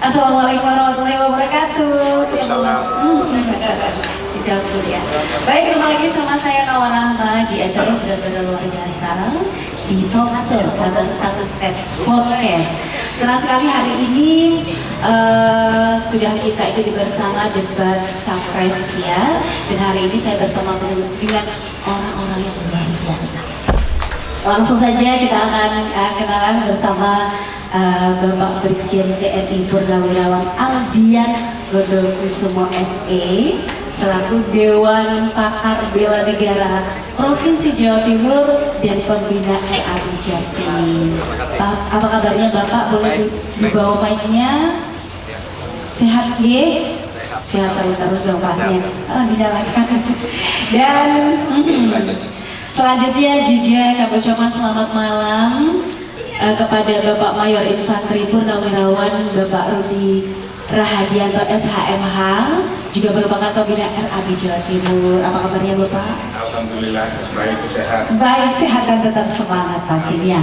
Assalamualaikum warahmatullahi wabarakatuh. Dijawab dulu ya. Baik, ketemu lagi sama saya Kawan Rahma di acara yang benar-benar luar biasa di Talkshow Abang Satu Pet Podcast. Senang sekali hari ini sudah kita ikuti bersama debat capres ya. Dan hari ini saya bersama dengan orang-orang yang luar biasa. Langsung saja kita akan kenalan bersama Bapak Brigjen TNI Purnawirawan Aldian Gondokusumo SE selaku Dewan Pakar Bela Negara Provinsi Jawa Timur dan Pembina RAB Jatim. Apa kabarnya Bapak? Boleh dibawa mic-nya? Sehat ya? Sehat selalu terus dong Pak. Dinyalakan. Dan selanjutnya juga kami ucapkan selamat malam kepada Bapak Mayor Infanteri Purnawirawan Bapak Rudi Rahadianto SHMH, juga merupakan pembina RAB Jawa Timur. Apa kabarnya Bapak? Alhamdulillah, baik, sehat. Baik, sehat dan tetap semangat pastinya.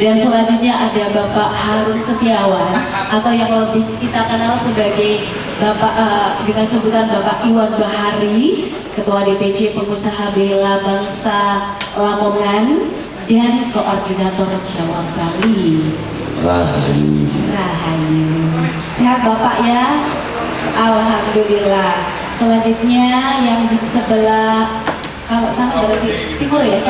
Dan selanjutnya ada Bapak Harun Setiawan atau yang lebih kita kenal sebagai Bapak dengan sebutan Bapak Iwan Bahari, Ketua DPC Pengusaha Bela Bangsa Lamongan dan Koordinator Jawa Bali. Rahayu. Sehat Bapak ya? Alhamdulillah. Selanjutnya yang di sebelah kalau sana berarti timur ya.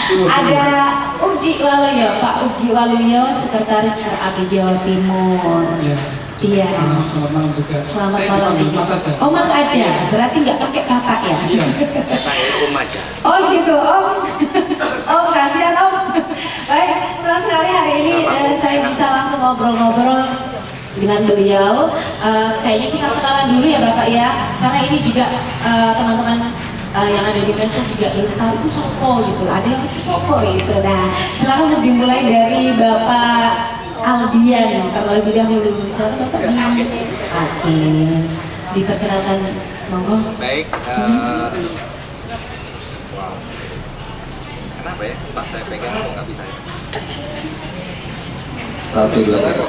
Ada Ugi Waluyo, Pak Ugi Waluyo, Sekretaris RAB Jawa Timur. Iya. Selamat malam juga. Selamat malam. Mas aja. Oh Mas aja, berarti nggak pakai Bapak ya? Iya. Saya aja. Oh gitu, Om. Oh kasihan Om. Baik, senang sekali hari ini saya bisa langsung ngobrol-ngobrol dengan beliau. Kayaknya kita kenalan dulu ya Bapak ya, karena ini juga teman-teman yang ada di medsos juga belum tahu itu sopo gitu, ada yang sopo gitu. Nah, silakan dimulai dari Bapak Aldian terlebih dahulu. Silakan Bapak Oke, diperkenalkan, monggo. Baik, kenapa ya? Pas saya pegang nggak bisa ya? 1, 2, 3.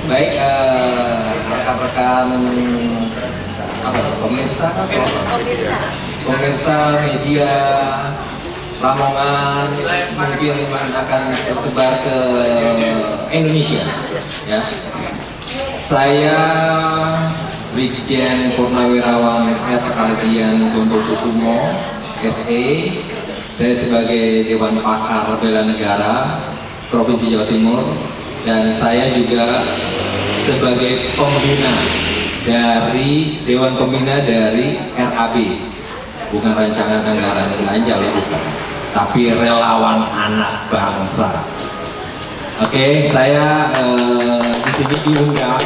Baik, rekan-rekan pemirsa media Lamongan mungkin akan tersebar ke Indonesia ya. Saya Brigjen Purnawirawan S. Aldian Gondokusumo SE. Saya sebagai Dewan Pakar Bela Negara Provinsi Jawa Timur, dan saya juga sebagai pembina dari Dewan Pembina dari RAB, bukan rancangan anggaran belanja loh, bukan, tapi relawan anak bangsa. Oke, saya di sini diundang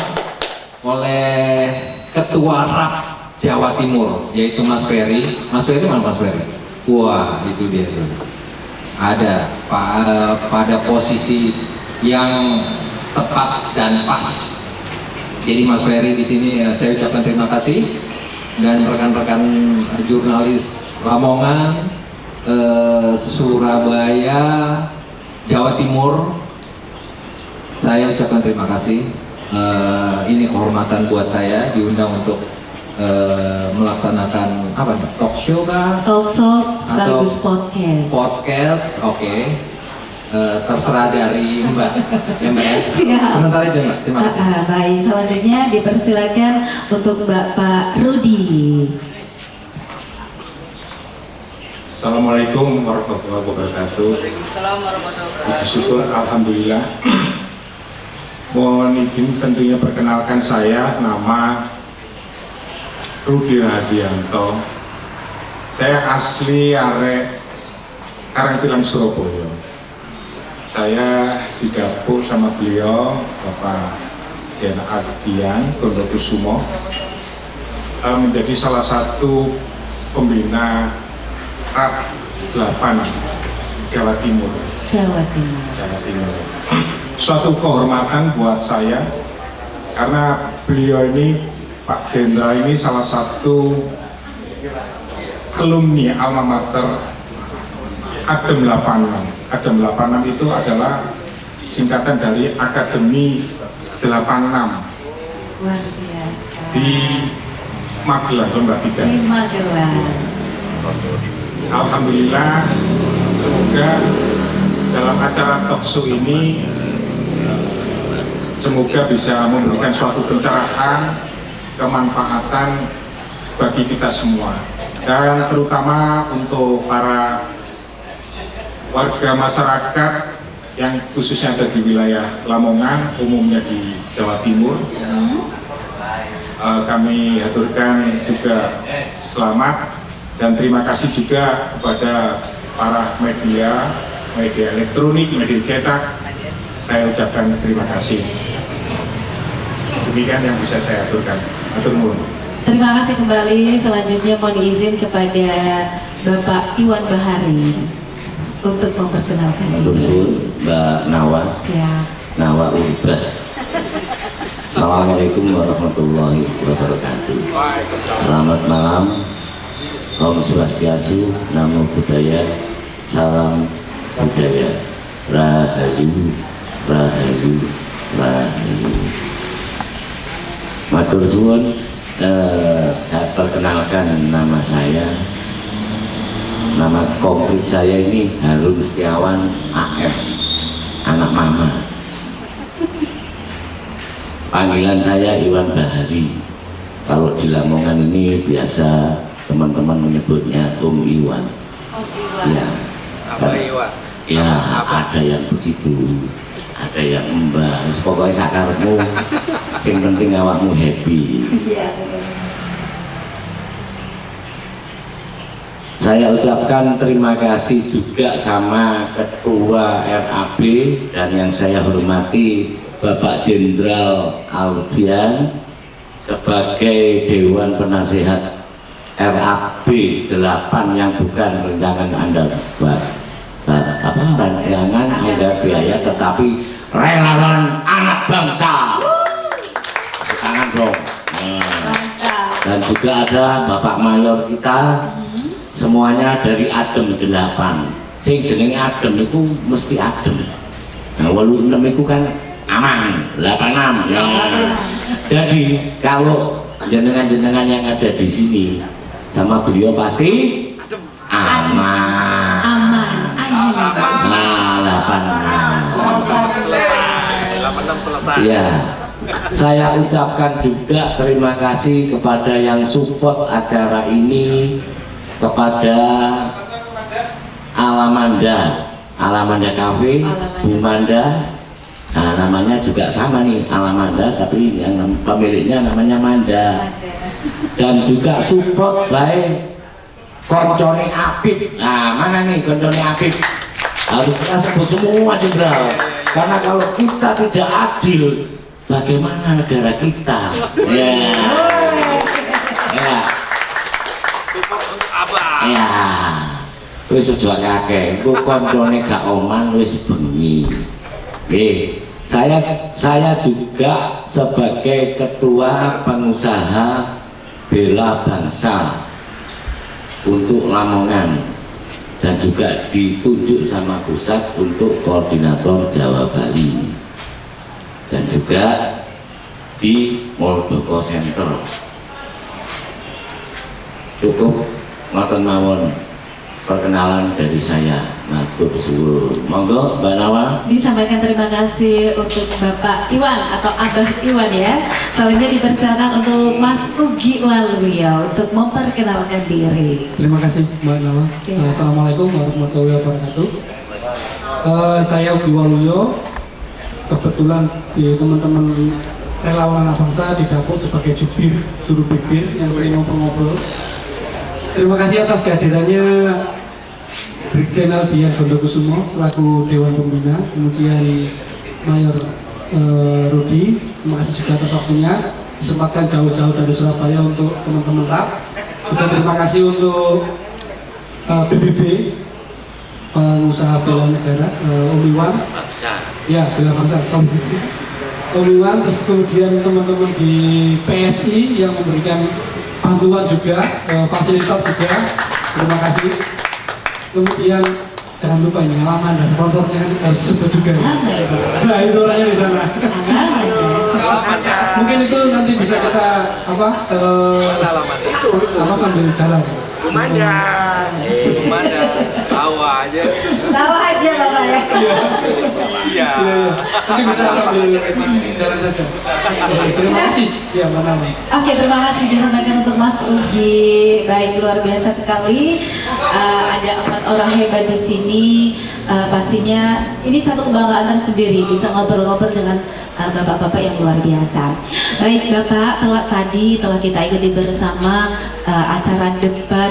oleh Ketua RAB Jawa Timur, yaitu Mas Ferry. Mas Ferry mana Mas Ferry? Wah, itu dia tuh. Ada pada posisi yang tepat dan pas. Jadi Mas Ferry di sini saya ucapkan terima kasih, dan rekan-rekan jurnalis Lamongan, Surabaya, Jawa Timur, saya ucapkan terima kasih. Ini kehormatan buat saya diundang untuk melaksanakan apa nih? Talk show kah? Talk show sekaligus podcast. Podcast, oke. Terserah dari Mbak, ya Mbak ya. Sementara itu Mbak, terima kasih. Baik, selanjutnya dipersilakan untuk Bapak Rudi. Assalamualaikum warahmatullahi wabarakatuh. Waalaikumsalam warahmatullahi wabarakatuh. Puji syukur, alhamdulillah. Mohon izin tentunya perkenalkan, saya nama Rudi Rahadianto. Saya asli arek Karangpilang, Surabaya. Saya digabung sama beliau Bapak Dian Aldian Gondokusumo menjadi salah satu pembina RAB 8 Jawa Timur. Jawa Timur. Jawa Timur. Suatu kehormatan buat saya karena beliau ini, Pak Jenderal ini, salah satu alumni alma mater Adem 86. Adem 86 itu adalah singkatan dari Akademi Luar biasa. di Magelang, Lembah Bidang. Di Magelang. Alhamdulillah, semoga dalam acara talk show ini semoga bisa memberikan suatu pencerahan, kemanfaatan bagi kita semua, dan terutama untuk para warga masyarakat yang khususnya ada di wilayah Lamongan, umumnya di Jawa Timur. Kami aturkan juga selamat dan terima kasih juga kepada para media elektronik, media cetak. Saya ucapkan terima kasih. Demikian yang bisa saya aturkan. Atur nuhun. Terima kasih kembali. Selanjutnya mohon izin kepada Bapak Iwan Bahari untuk memperkenalkan diri. Mbak Nawa. Siap. Nawa Urbah. Assalamualaikum warahmatullahi wabarakatuh. Selamat malam. Om Swastiastu, Namo Buddhaya, Salam Budaya, Rahayu, Rahayu, Rahayu. Matur suwun, saya perkenalkan nama saya. Nama komplit saya ini Harun Setiawan AM, anak mama. Panggilan saya Iwan Bahari. Kalau di Lamongan ini biasa teman-teman menyebutnya Om Iwan. Ya, ya ada yang begitu, ada yang Mbak. Pokoknya sakarmu, yang penting awakmu happy. Saya ucapkan terima kasih juga sama Ketua RAB dan yang saya hormati Bapak Jenderal Albian sebagai Dewan Penasehat RAB 8 yang bukan rancangan rancangan Anda biaya tetapi relawan anak bangsa. Tangan dong. Dan juga ada Bapak Mayor kita, semuanya dari Adem 8. Sing jenenge Adem itu mesti adem. Nah 86 itu kan aman, 86 ya. Jadi kalau jenengan-jenengan yang ada di sini sama beliau pasti aman. Aman. Nah, 86 selesai. Ya. Saya ucapkan juga terima kasih kepada yang support acara ini, kepada Alamanda Cafe, Bu Manda. Nah, namanya juga sama nih, Alamanda, tapi yang pemiliknya namanya Manda. Dan juga support by koncone Apip. Nah, mana nih koncone Apip? Harus kita sebut semua jenderal. Karena kalau kita tidak adil, bagaimana negara kita? Ya. Ya. Ya. Wis aja kakek, engko koncone gak oman wis bengi. Saya juga sebagai ketua pengusaha Bela Bangsa untuk Lamongan dan juga ditunjuk sama pusat untuk koordinator Jawa Bali dan juga di Moldoko Center. Cukup ngoten mawon perkenalan dari saya. Matur suwun. Monggo Mbak Nawa. Disampaikan terima kasih untuk Bapak Iwan atau Abah Iwan ya. Selanjutnya dipersilakan untuk Mas Ugi Waluyo untuk memperkenalkan diri. Terima kasih Mbak Nawa. Ya. Assalamualaikum warahmatullahi wabarakatuh. Saya Ugi Waluyo. Kebetulan di teman-teman relawan anak bangsa didapuk sebagai juru bibir yang sering ngobrol-ngobrol. Terima kasih atas kehadirannya Brigjen Aldian Gondokusumo selaku Dewan Pembina, kemudian Mayor Rudi, terima kasih juga atas waktunya disempatkan jauh-jauh dari Surabaya untuk teman-teman RAB. Juga terima kasih untuk PBB, pengusaha bela negara, Om Iwan, ya bela bangsa, Om Iwan, terus kemudian teman-teman di PSI yang memberikan bantuan juga, fasilitas juga, terima kasih. Kemudian jangan lupa ini halaman dan sponsornya harus disebut juga. Nah itu orangnya di sana. mungkin itu nanti bisa kita apa sambil jalan. Lumayan, tawa aja. Tawa aja Bapak ya. Iya. Nanti bisa sambil jalan saja. Terima kasih. Ya, mana? Oke, terima kasih disampaikan untuk Mas Ugi. Baik, luar biasa sekali. Ada 4 orang hebat di sini. Pastinya ini satu kebanggaan tersendiri bisa ngobrol-ngobrol dengan bapak-bapak yang luar biasa. Baik, Bapak, tadi telah kita ikuti bersama acara debat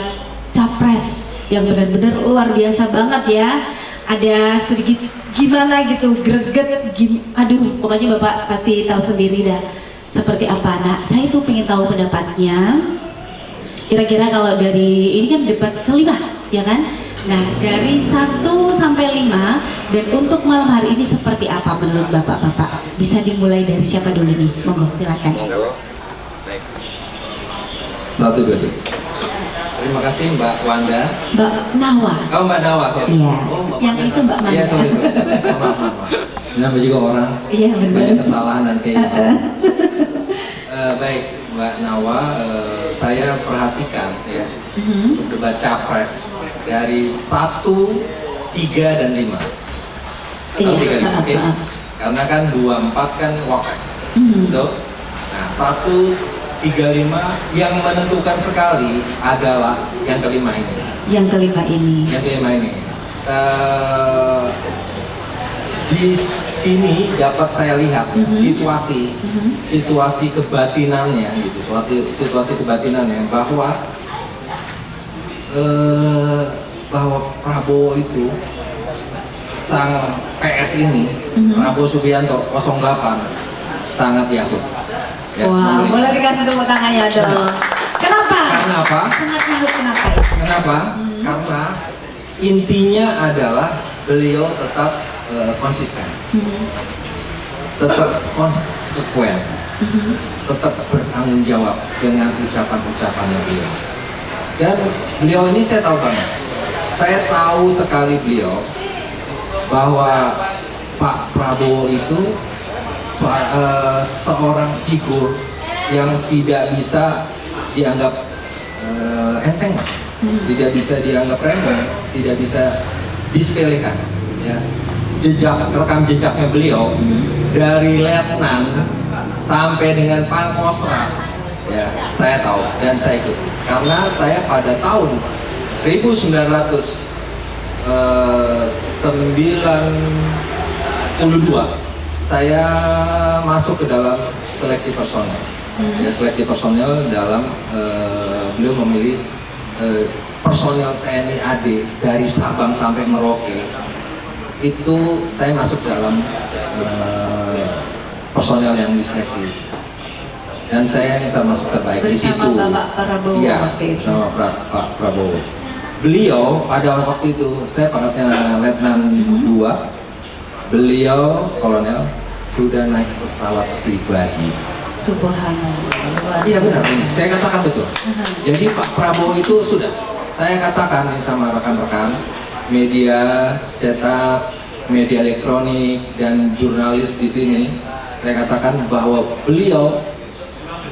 capres yang benar-benar luar biasa banget ya. Ada sedikit gimana gitu, greget, aduh, pokoknya Bapak pasti tahu sendiri dah seperti apa. Nah, saya tuh pengen tahu pendapatnya. Kira-kira kalau dari ini kan debat kelima, ya kan? Nah, dari 1 sampai 5 dan untuk malam hari ini seperti apa menurut Bapak-bapak? Bisa dimulai dari siapa dulu nih? Monggo, silakan. 1, 2, 3. Terima kasih Mbak Wanda. Mbak Nawa. Oh, Mbak Nawa, sorry. Iya. Oh, Mbak Yang Wanda. itu Mbak Manda. Iya, sorry. Maaf. Namanya juga orang. Iya, benar. Banyak kesalahan dan kayaknya. Baik, Mbak Nawa, saya perhatikan ya untuk debat capres dari 1, 3, dan 5. Atau 3, 5, oke? Karena kan 24 kan wapres. Betul? Nah, 1, 3, 5 yang menentukan sekali adalah yang kelima ini. Yang kelima ini. Yang kelima ini. Di sini dapat saya lihat situasi kebatinannya gitu, situasi kebatinannya bahwa Prabowo itu sang PS ini, Prabowo Subianto 08 sangat Yahud. Ya, Wah, boleh dikasih tepuk tangannya dong. Kenapa? Karena apa? Sangat Yahud, kenapa? Kenapa? Karena intinya adalah beliau tetap konsisten, tetap konsekuen, tetap bertanggung jawab dengan ucapan-ucapannya beliau. Dan beliau ini saya tahu banget, saya tahu sekali beliau bahwa Pak Prabowo itu seorang figur yang tidak bisa dianggap enteng, tidak bisa dianggap remeh, tidak bisa disepelekan. Ya, rekam jejaknya beliau dari letnan sampai dengan pangkostrat, ya saya tahu dan saya ikuti karena saya pada tahun 1992 saya masuk ke dalam seleksi personel. Ya, seleksi personel dalam beliau memilih personel TNI AD dari Sabang sampai Merauke. Itu saya masuk dalam personel yang diseleksi dan saya yang termasuk terbaik di situ. Bersama Bapak Prabowo. Iya, bersama Pak Prabowo. Beliau pada waktu itu saya pangkatnya Letnan 2, beliau kolonel sudah naik pesawat pribadi. Subhanallah. Iya benar ini, saya katakan betul. Jadi Pak Prabowo itu sudah, saya katakan ini sama rekan-rekan media cetak, media elektronik dan jurnalis di sini, saya katakan bahwa beliau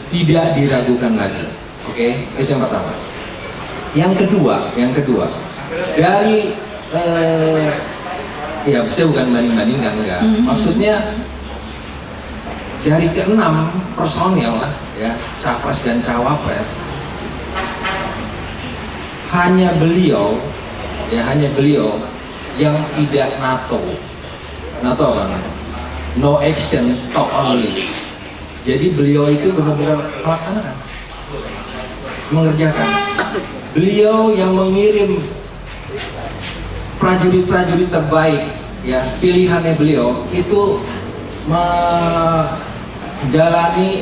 tidak diragukan lagi. Oke, itu yang pertama. Yang kedua, dari ya saya bukan banding-bandingkan enggak. Maksudnya dari ke-6 personil ya, capres dan cawapres, hanya beliau yang tidak NATO apa? No action, talk only. Jadi beliau itu benar-benar melaksanakan, mengerjakan. Beliau yang mengirim prajurit-prajurit terbaik, ya pilihannya beliau itu menjalani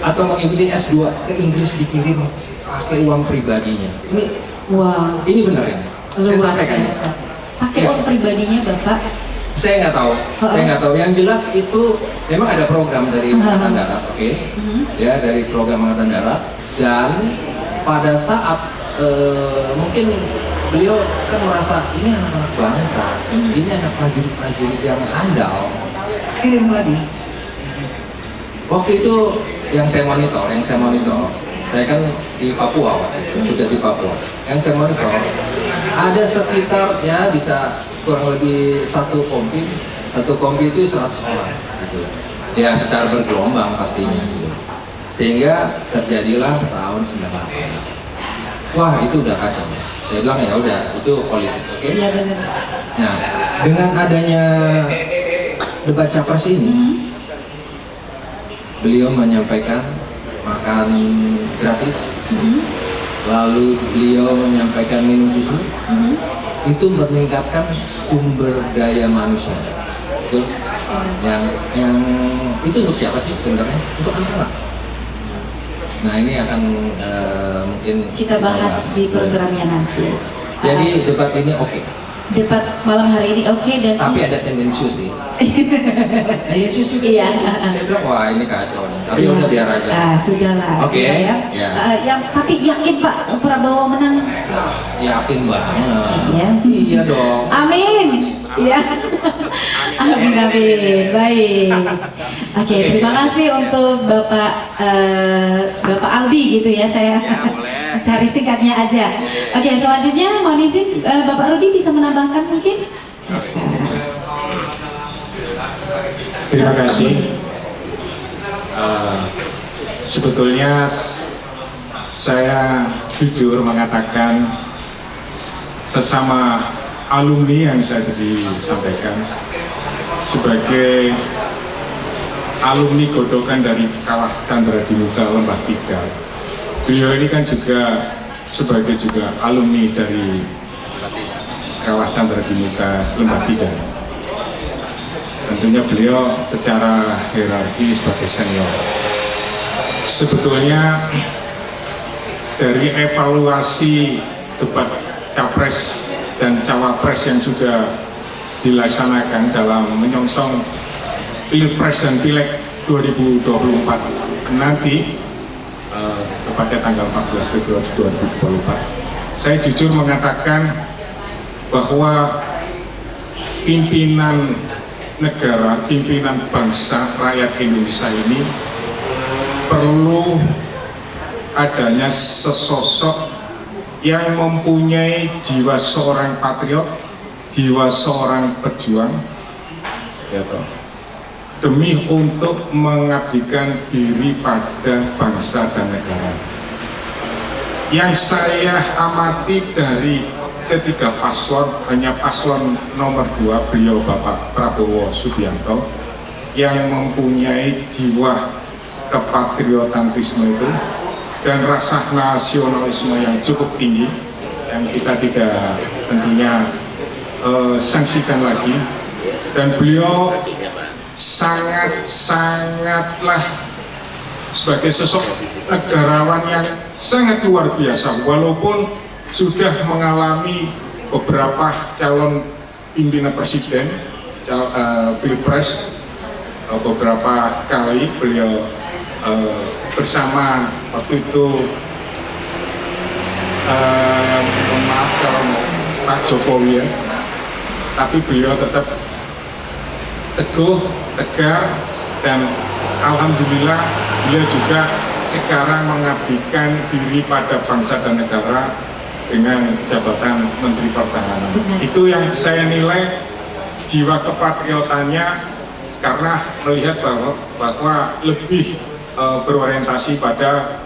atau mengikuti S2 ke Inggris, dikirim pakai uang pribadinya. Ini benar ya? Saya sampaikan. Pakai uang pribadinya Bapak? Saya nggak tahu. Yang jelas itu memang ada program dari Angkatan Darat, oke? Ya, dari program Angkatan Darat. Dan pada saat mungkin beliau kan merasa ini anak-anak bangsa, ini anak prajurit-prajurit yang handal, kirim lagi. Waktu itu yang saya monitor, saya kan di Papua waktu itu, sudah di Papua. Yang saya monitor ada sekitar ya bisa kurang lebih satu kompi itu 100 orang gitu. Ya secara bergelombang pastinya gitu. Sehingga terjadilah tahun 98. Wah itu udah kacau. Saya bilang ya udah itu politik, oke? Iya benar. Nah dengan adanya debat capres ini, beliau menyampaikan makan gratis, lalu beliau menyampaikan minum susu, itu meningkatkan sumber daya manusia. Itu yang itu untuk siapa sih sebenarnya? Untuk anak-anak. Nah ini akan mungkin Kita bahas di programnya nanti. Jadi debat ini oke. Debat malam hari ini oke dan Tapi ada tendensius sih. Tendensius juga. Iya. Saya bilang wah ini kacau nih. Tapi udah biar aja. Sudahlah. Oke. Ya. Ya. Tapi yakin Pak Prabowo menang? Yakin banget. Iya. Iya dong. Amin. Iya. Amin amin. Baik. Oke, terima kasih untuk Bapak Aldi gitu ya saya. boleh. Cari singkatnya aja. Oke, selanjutnya mohon izin Bapak Rudi bisa menambahkan mungkin? Terima kasih. Sebetulnya saya jujur mengatakan sesama alumni yang saya tadi sampaikan sebagai alumni godokan dari Kawah Chandra di Muka Lembah 3. Beliau ini kan juga sebagai alumni dari Kawah Chandra di Muka Lembah 3. Tentunya beliau secara hierarki sebagai senior. Sebetulnya dari evaluasi debat capres dan cawapres yang sudah dilaksanakan dalam menyongsong Pilpres dan Pileg 2024 nanti kepada tanggal 14 Februari 2024, saya jujur mengatakan bahwa pimpinan negara, pimpinan bangsa rakyat Indonesia ini perlu adanya sesosok yang mempunyai jiwa seorang patriot, jiwa seorang pejuang, ya toh, demi untuk mengabdikan diri pada bangsa dan negara. Yang saya amati dari ketiga paslon, hanya paslon nomor 2 beliau Bapak Prabowo Subianto yang mempunyai jiwa kepatriotantisme itu dan rasa nasionalisme yang cukup tinggi yang kita tidak tentunya sanksikan lagi, dan beliau sangatlah sebagai sosok negarawan yang sangat luar biasa, walaupun sudah mengalami beberapa calon pimpinan presiden, pilpres beberapa kali beliau bersama waktu itu maaf kalau Pak Jokowi ya, tapi beliau tetap teguh, tegar, dan alhamdulillah beliau juga sekarang mengabdikan diri pada bangsa dan negara dengan jabatan Menteri Pertahanan. Itu yang saya nilai jiwa kepatriotannya, karena melihat bahwa lebih berorientasi pada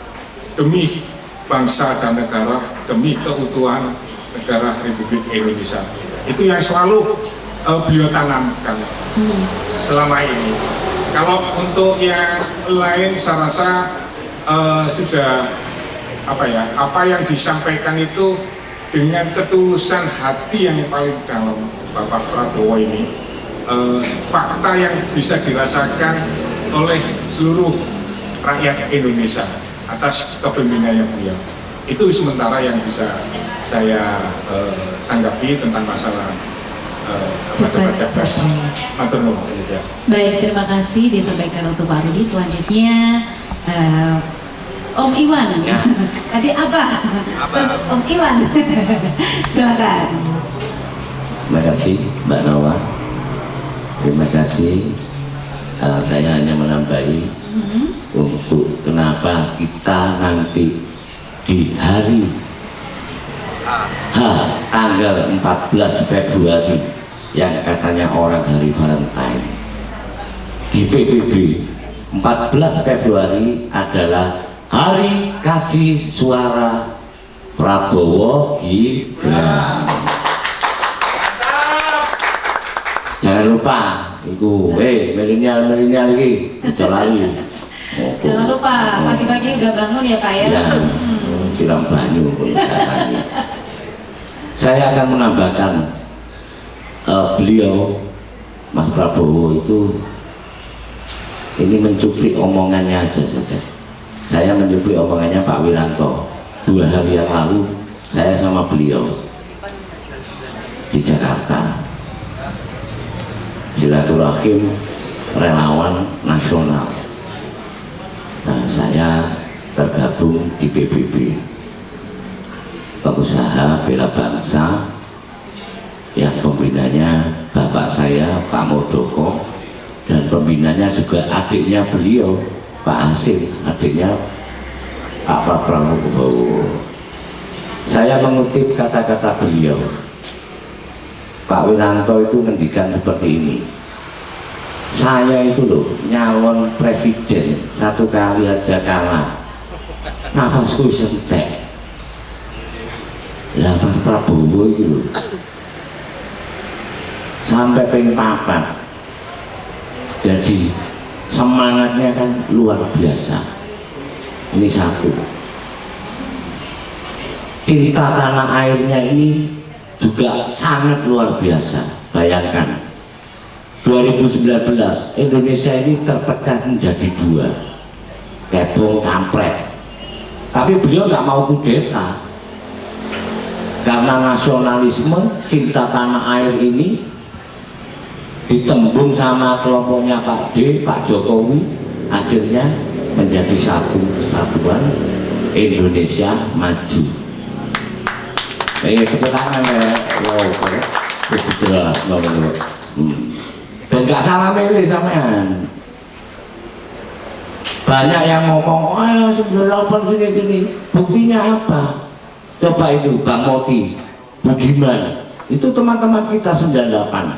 demi bangsa dan negara, demi keutuhan negara Republik Indonesia. Itu yang selalu beliau tanamkan selama ini. Kalau untuk yang lain saya rasa sudah apa yang disampaikan itu dengan ketulusan hati yang paling dalam Bapak Prabowo ini, fakta yang bisa dirasakan oleh seluruh rakyat Indonesia atas kepemimpinannya beliau. Itu sementara yang bisa saya tanggapi tentang masalah capres. Baik, terima kasih disampaikan untuk Pak Rudi. Selanjutnya Om Iwan. Ya. Tadi apa? Terus Om Iwan. Silakan. Terima kasih Mbak Nawa. Terima kasih Saya hanya menambahi untuk kenapa kita nanti di hari tanggal 14 Februari yang katanya orang hari Valentine, di PBB 14 Februari adalah hari kasih suara Prabowo Gibran. Jangan lupa itu, milenial ini lari. Jangan lupa pagi-pagi udah bangun ya Pak ya. Ya, siram banyu. Saya akan menambahkan beliau Mas Prabowo itu ini mencuplik omongannya aja saja. Saya mencuplik omongannya Pak Wiranto 2 hari yang lalu. Saya sama beliau di Jakarta silaturahim relawan nasional. Nah, saya tergabung di PBB, Pengusaha Bela Bangsa, yang pembinanya bapak saya Pak Muldoko, dan pembinanya juga adiknya beliau Pak Hasim, adiknya Pak Prabowo. Saya mengutip kata-kata beliau. Pak Wiranto itu ngendikan seperti ini, saya itu loh nyalon presiden 1 kali aja kalah, nafasku sentek. Ya Mas Prabowo itu loh sampai pengen papat, jadi semangatnya kan luar biasa. Ini satu, cinta tanah airnya ini juga sangat luar biasa. Bayangkan 2019 Indonesia ini terpecah menjadi 2, kebong kampret. Tapi beliau nggak mau kudeta karena nasionalisme, cinta tanah air ini ditembung sama kelompoknya Pak Jokowi, akhirnya menjadi satu kesatuan Indonesia Maju. Tepuk tangan ya, wow, itu jelas banget. Dan gak salah milih sampean. Banyak yang ngomong, oh 98 gini, buktinya apa? Coba itu Bang Moti, Budiman, itu teman-teman kita 98.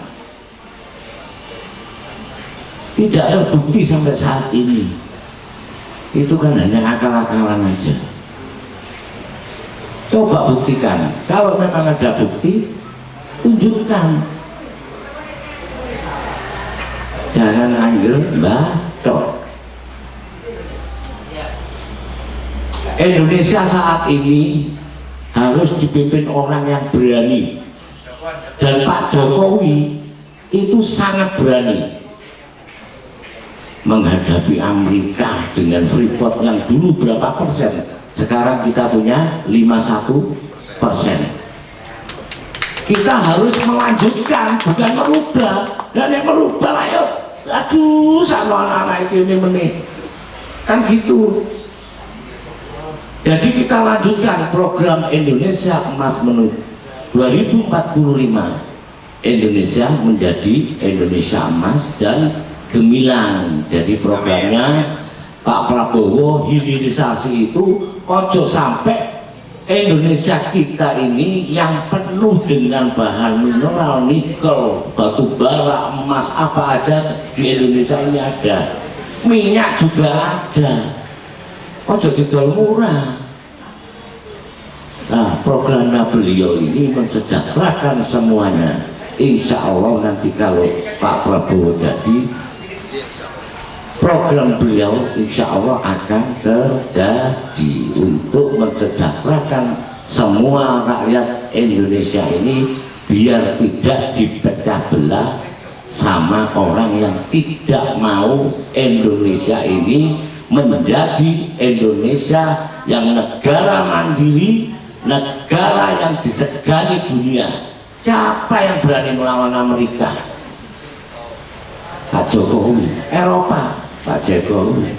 Tidak terbukti sampai saat ini. Itu kan hanya akal-akalan aja. Coba buktikan. Kalau memang ada bukti, tunjukkan. Jangan anggel bacot. Indonesia saat ini harus dipimpin orang yang berani. Dan Pak Jokowi itu sangat berani menghadapi Amerika dengan Freeport yang dulu berapa persen, sekarang kita punya 51%. Kita harus melanjutkan, bukan merubah. Dan yang merubah ayo, aduh sama anak-anak itu ini meneh kan gitu. Jadi kita lanjutkan program Indonesia Emas menuju 2045. Indonesia menjadi Indonesia Emas dan gemilang. Jadi programnya Pak Prabowo, hilirisasi itu ojo sampai Indonesia kita ini yang penuh dengan bahan mineral, nikel, batu bara, emas, apa aja di Indonesia ini ada. Minyak juga ada. Ojo dijual murah. Nah, programnya beliau ini mensejahterakan semuanya. Insya Allah nanti kalau Pak Prabowo jadi, program beliau insya Allah akan terjadi untuk mensejahterakan semua rakyat Indonesia ini, biar tidak dipecah belah sama orang yang tidak mau Indonesia ini menjadi Indonesia yang negara mandiri, negara yang disegani dunia. Siapa yang berani melawan Amerika? Pak Jokowi. Eropa, Pak Jokowi.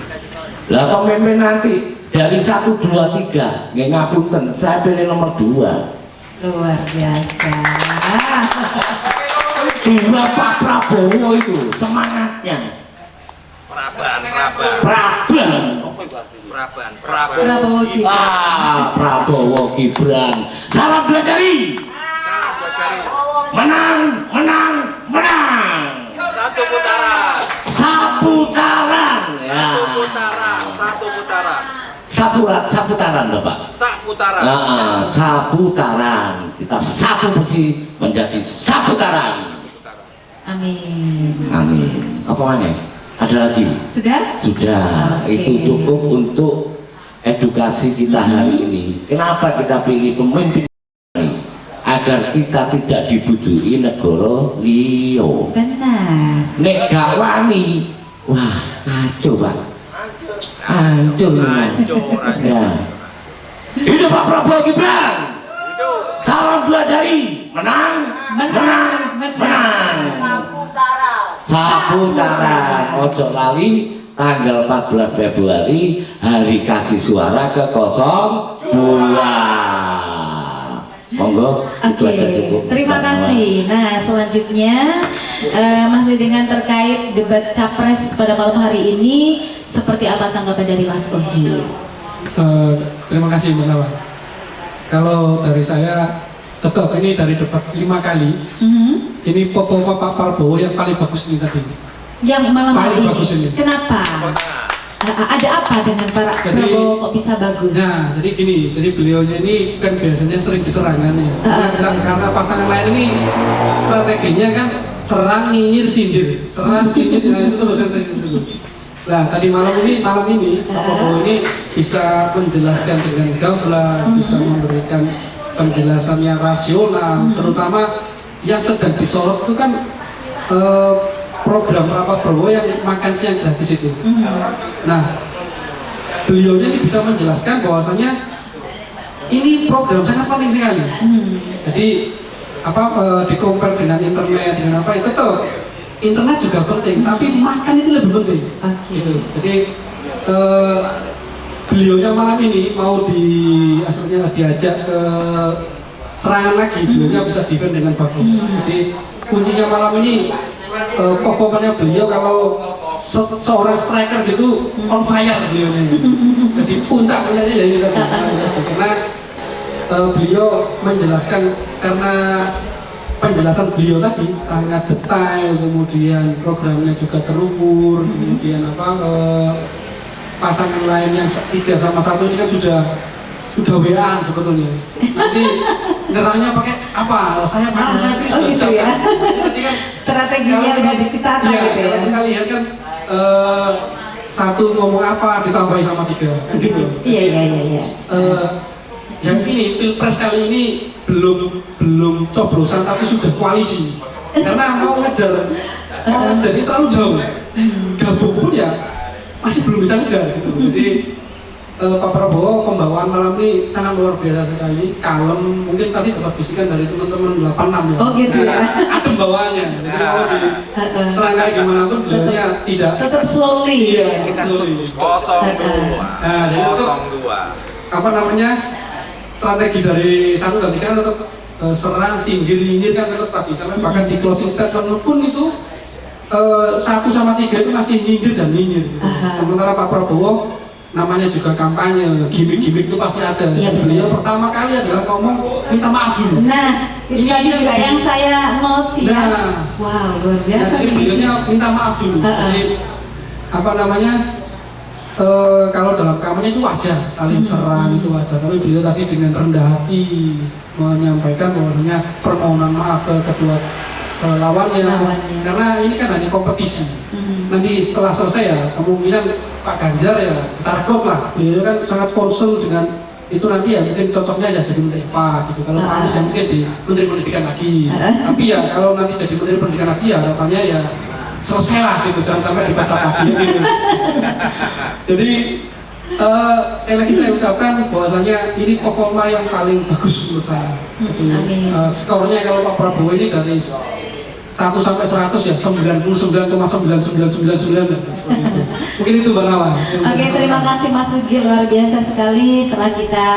Lah pemimpin nanti dari 1, 2, 3 nggak ngapunten, saya pilih nomor 2. Luar biasa. Jiwa Pak Prabowo itu semangatnya Prabowo Gibran. Prabowo Gibran. Salam dua jari. Menang, menang, menang. Satu putaran. Saputaran. Ya. Saputaran, Bapak. Saputaran. Kita sapu bersih menjadi saputaran. Amin. Amin. Apa mana? Ada lagi? Sudah? Sudah. Oke. Itu cukup untuk edukasi kita hari ini. Kenapa kita pilih pemimpin ini? Agar kita tidak dibujui negara liyo. Benar. Nek gak wani, wah kacau Pak. Hancur. Ya. Hidup Pak Prabowo Gibran. Salam dua jari. Menang, menang, menang. Saputaran. Ojo lali tanggal 14 Februari hari kasih suara ke 02. Monggo, itu aja cukup. Terima kasih. Nah, selanjutnya masih dengan terkait debat capres pada malam hari ini, seperti apa tanggapan dari Mas Ogi? Terima kasih Mbak Nawa. Kalau dari saya tetap ini dari debat 5 kali, ini performa Pak Prabowo yang paling bagus ini tadi. Yang malam hari Paling bagus ini. Kenapa? Ada apa dengan Pak Prabowo kok bisa bagus? Nah, jadi gini, jadi beliaunya ini kan biasanya sering diserangan ya. Karena pasangan lain ini strateginya kan serang, nyinyir, sindir, serang, sindir, nah itu terus yang saya dulu. Nah, tadi malam ini Pak Prabowo ini bisa menjelaskan dengan gamblang, bisa memberikan penjelasan yang rasional, terutama yang sedang disorot itu kan program Pak Prabowo yang makan siang gratis itu. Nah, beliaunya ini bisa menjelaskan bahwasanya ini program sangat penting sekali. Jadi di compare dengan internet dengan apa itu tetap internet juga penting, tapi makan itu lebih penting. Gitu. Jadi beliaunya malam ini mau diajak ke serangan lagi, beliaunya bisa defend dengan bagus. Jadi kuncinya malam ini performanya beliau kalau seorang striker gitu on fire beliaunya. Jadi puncaknya ya ini karena beliau menjelaskan, karena penjelasan beliau tadi sangat detail, kemudian programnya juga terukur, kemudian pasangan lain yang 3 sama 1 ini kan sudah WA sebetulnya. Nanti nerangnya pakai apa? Saya mana saya pilih sudah gitu ya. Tadi kan Strateginya udah ditata gitu ya. Kita lihat kan satu ngomong apa ditambahi sama 3 kan gitu. Iya. Yang ini Pilpres kali ini belum coblosan tapi sudah koalisi. Karena mau ngejar itu terlalu jauh. Gabung pun ya masih belum bisa ngejar gitu. Jadi Pak Prabowo pembawaan malam ini sangat luar biasa sekali, kalem. Mungkin tadi dapat bisikan dari teman-teman 86 ya. Oh gitu ya. Adem bawaannya. Jadi mau serangkai gimana pun beliaunya tidak. Tetap slowly. Iya, kita slowly. 02. Nah, jadi itu 02. Strategi dari 1 dan 3 kan tetap serang, singgir, nyinyir kan tetap tadi. Sampai bahkan di closing statement pun itu 1 sama 3 itu masih nyindir dan nyinyir. Sementara Pak Prabowo namanya juga kampanye, gimmick-gimmick itu pasti ada. Iya, beliau pertama kali adalah ngomong minta maaf dulu. Nah, ini juga yang saya note ya. Nah, wow, luar biasa. Jadi beliaunya minta maaf dulu. Jadi kalau dalam kampanye itu wajar, saling serang itu wajar. Tapi beliau tadi dengan rendah hati menyampaikan bahwasanya permohonan maaf ke kedua lawannya. Karena ini kan hanya kompetisi. Nanti setelah selesai ya kemungkinan Pak Ganjar ya kita rekrut lah. Beliau kan sangat concern dengan itu, nanti ya mungkin cocoknya ya jadi menteri apa gitu. Kalau Pak Anies ya mungkin di menteri pendidikan lagi. Tapi ya kalau nanti jadi menteri pendidikan lagi ya harapannya ya selesai lah gitu, jangan sampai dibaca lagi gitu. Jadi sekali lagi saya ucapkan bahwasanya ini performa yang paling bagus menurut saya. Skornya kalau Pak Prabowo ini dari 1 sampai 100 ya 99,9999. Mungkin itu Mbak Nawa. Oke, terima kasih Mas Sugi, luar biasa sekali telah kita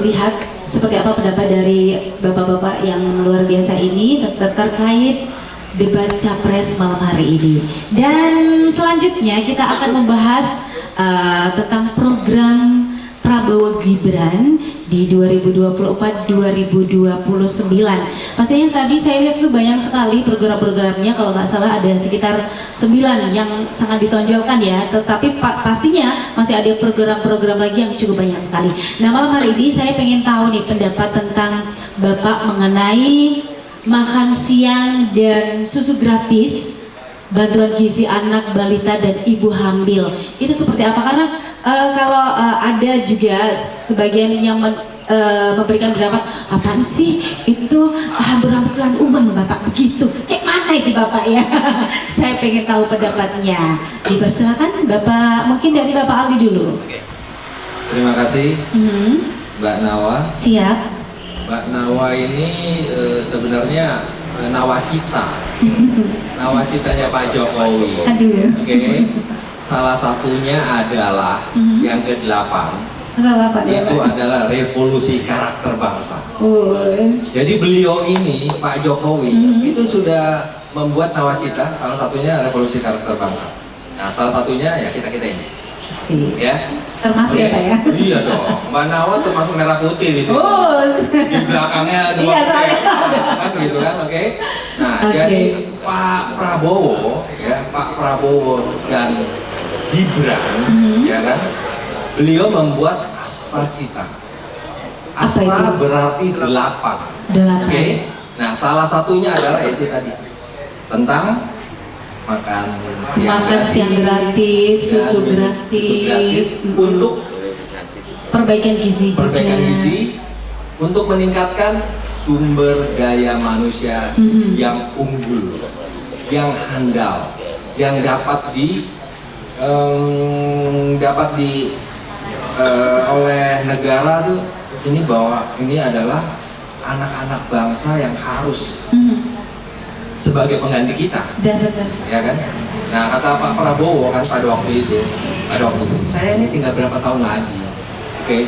lihat seperti apa pendapat dari bapak-bapak yang luar biasa ini terkait debat capres malam hari ini. Dan selanjutnya kita akan membahas tentang program Prabowo Gibran di 2024-2029. Pastinya tadi saya lihat tuh banyak sekali program-programnya, kalau nggak salah ada sekitar 9 yang sangat ditonjolkan ya. Tetapi pastinya masih ada program-program lagi yang cukup banyak sekali. Nah, malam hari ini saya pengen tahu nih pendapat tentang Bapak mengenai makan siang dan susu gratis, bantuan gizi anak, balita, dan ibu hamil. Itu seperti apa? Karena kalau ada juga sebagian yang memberikan pendapat, apaan sih itu hambur-hamburan umum Bapak begitu. Kayak mana itu Bapak ya? Saya pengen tahu pendapatnya. Dipersilakan Bapak, mungkin dari Bapak Aldi dulu. Terima kasih Mbak Nawa. Siap. Mbak Nawa ini sebenarnya nawacita. Nawacitanya Pak Jokowi. Aduh. Oke. Salah satunya adalah yang ke-8. Salah Pak ya, Itu Pak. adalah revolusi karakter bangsa. Us. Jadi beliau ini, Pak Jokowi, itu sudah membuat nawacita, salah satunya revolusi karakter bangsa. Nah, salah satunya ya kita-kita ini. Sih. Ya. Termasuk ya Pak ya? Iya dong. Mbak Nawa termasuk merah putih di sini. Us. Di belakangnya dua Iya, saya kan gitu kan, oke. Nah, Oke. jadi Pak Prabowo ya, Pak Prabowo dan Gibran ya kan, beliau membuat Astra Cita. Apa Astra itu? berarti 8. Oke. 8. Nah, salah satunya adalah itu tadi tentang makan siang gratis, susu ya, gratis, untuk perbaikan gizi juga. perbaikan gizi, untuk meningkatkan sumber daya manusia yang unggul, yang handal, yang dapat oleh negara tuh ini, bahwa ini adalah anak-anak bangsa yang harus sebagai pengganti kita, Benar. ya kan? Nah, kata Pak Prabowo kan pada waktu itu, saya ini tinggal berapa tahun lagi, oke?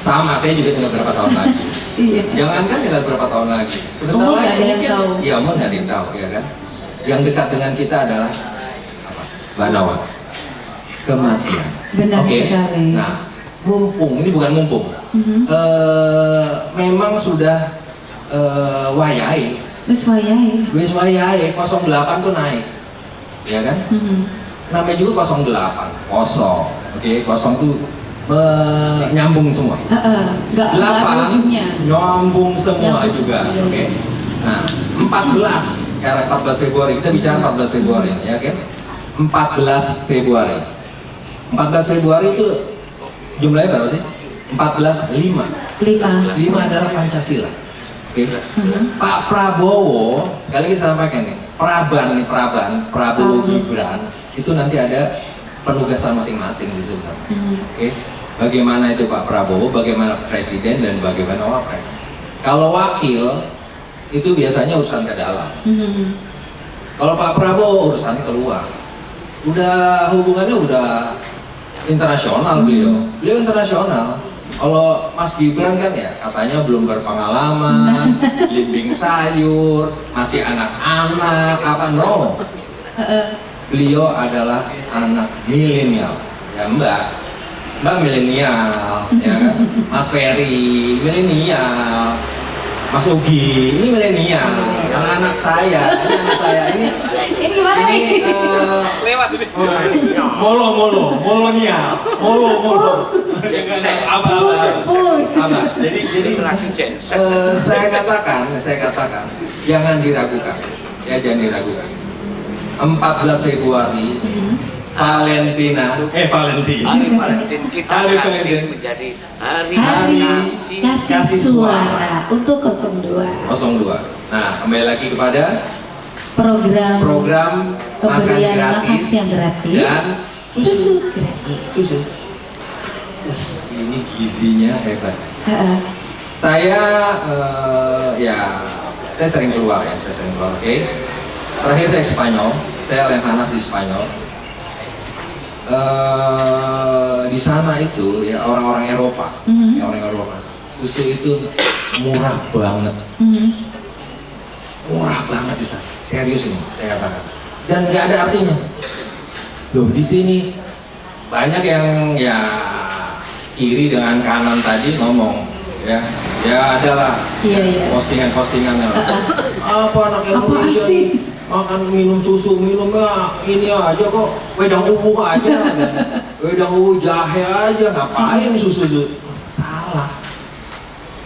Sama, saya juga tinggal berapa tahun lagi. Iya. Jangankan tinggal berapa tahun lagi, sebentar Umur lagi nggak ada yang mungkin, tahu. ya umur nggak ada yang tahu, ya kan? Yang dekat dengan kita adalah apa? Mbak Nawa, kematian. Benar Oke. sekali. Nah, mumpung ini bukan mumpung, memang sudah wayai. Wis wayahe. Wis wayahe 08 tuh naik, ya kan? Namanya juga 08, kosong, oke, kosong tuh nyambung semua. Nggak ada 8 ujungnya. nyambung semua Nyambung. juga, Iya. oke. Nah, 14, sekarang 14 Februari, kita bicara 14 Februari, ya kan? 14 Februari. 14 Februari itu jumlahnya berapa sih? 14, 5. 5 adalah Pancasila. Oke. Pak Prabowo, sekali lagi saya sampaikan nih, Prabowo Gibran itu nanti ada penugasan masing-masing di situ. Oke. Bagaimana itu Pak Prabowo, bagaimana presiden, dan bagaimana wapres. Kalau wakil itu biasanya urusan ke dalam. Kalau Pak Prabowo urusannya keluar. Udah hubungannya udah internasional beliau. Beliau internasional. Kalau Mas Gibran kan ya katanya belum berpengalaman, limbing sayur, masih anak-anak, apa no. Beliau adalah anak milenial, ya Mbak milenial, ya kan? Mas Ferry milenial, Mas Ugi ini milenial, anak-anak saya, ini Ini gimana nih? Lewat ini. Molonial. Abah. Jadi saya katakan jangan diragukan. Ya, jangan diragukan. 14 Februari Valentina. Hari Valentine kita Hari ganti Valentine. menjadi hari Hari kasih. kasih suara untuk 02. 02. Nah, kembali lagi kepada Program makan pemberian makan gratis siang gratis, dan susu gratis. susu. Ini gizinya hebat. Saya saya sering keluar, oke. Terakhir saya Spanyol, saya Lemhanas di Spanyol. Di sana itu ya orang-orang Eropa, susu itu murah banget, murah banget di sana. Serius ini saya katakan. Dan nggak ada artinya. Loh di sini banyak yang ya kiri dengan kanan tadi ngomong ya adalah Iya. postingan-postingan apa anak Apaan Indonesia sih? nih makan minum susu minumnya ini aja kok wedang uwu aja wedang uwu jahe aja ngapain susu salah.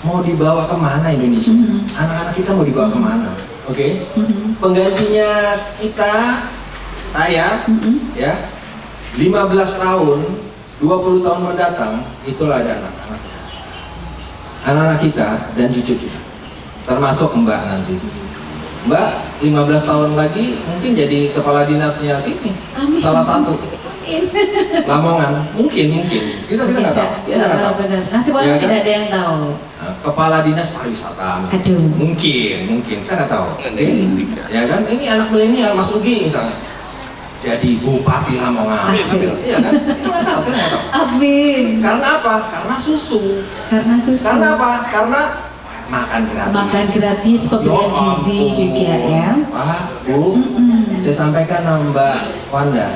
Mau dibawa kemana Indonesia? Anak-anak kita mau dibawa kemana? Oke? Penggantinya kita saya ya 15 tahun 20 tahun mendatang itulah ada anak-anak kita dan cucu kita termasuk Mbak nanti. Mbak 15 tahun lagi mungkin jadi kepala dinasnya sini. Amin. Salah satu Lamongan mungkin kita nggak tahu. Kita nggak tahu. Benar. Nasib orang Ya kan? tidak ada yang tahu. Nah, kepala dinas pariwisata Aduh. mungkin kita nggak tahu. Oke? Ya kan ini anak milenial Mas Ugi misalnya jadi bupati Lamongan. Asik. Iya kan? Kita nggak tahu. Amin. Karena apa? Karena susu. Karena susu. Karena apa? Karena makan gratis. Makan gratis, pemberian gizi ampun. juga ya. Pak, Bu, saya sampaikan sama Mbak Wanda.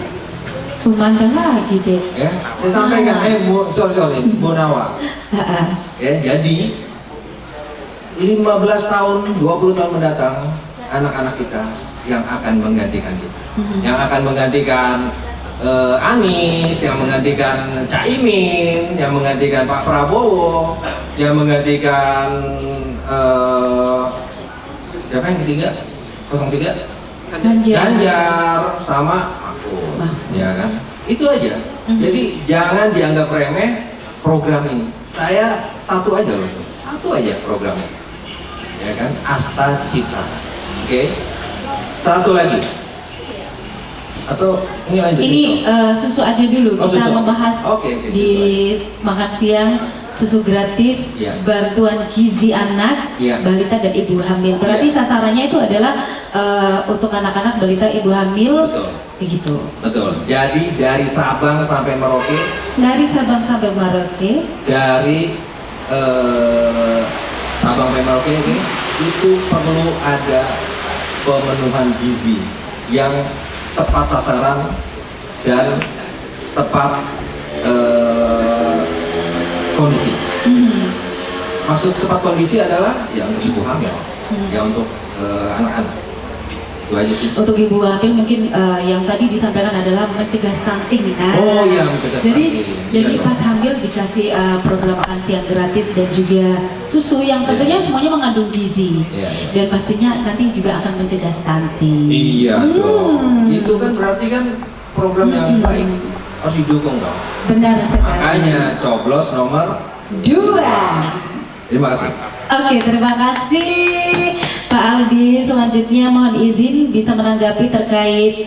Pemantau lagi deh. Ya, saya sampaikan, Bu, sorry, Bu Nawa. Ya, jadi 15 tahun, 20 tahun mendatang, anak-anak kita yang akan menggantikan kita. Yang akan menggantikan Anies, yang menggantikan Caimin, yang menggantikan Pak Prabowo, yang menggantikan siapa yang ketiga? 03? Ganjar sama Mahfud, ya kan? Itu aja. Jadi jangan dianggap remeh program ini. Saya satu aja loh, satu aja programnya, ya kan? Asta Cita, oke? Satu lagi. Atau ini lanjut? Ini susu aja dulu. Oh, Kita susu. membahas Oke, di makan siang susu gratis, Iya. bantuan gizi anak, Iya. balita dan ibu hamil. Berarti Iya. sasarannya itu adalah untuk anak-anak balita ibu hamil, Betul. begitu. Betul. Jadi dari Sabang sampai Merauke, Dari Sabang sampai Merauke, dari Sabang sampai Merauke ini itu perlu ada pemenuhan gizi yang tepat sasaran dan tepat kondisi. Maksud tepat kondisi adalah ya untuk ibu hamil, ya untuk anak-anak. Itu aja sih. untuk ibu hamil mungkin yang tadi disampaikan adalah mencegah stunting kan. Oh iya, mencegah Jadi stunting. jadi Iya, pas hamil dikasih program makan siang gratis dan juga susu yang tentunya semuanya mengandung gizi. Iya. Dan pastinya nanti juga akan mencegah stunting. Iya dong. Itu kan berarti kan program yang baik harus didukung dong. Benar sekali. Makanya coblos nomor 2. terima kasih. Oke, terima kasih Pak Aldi. Selanjutnya mohon izin bisa menanggapi terkait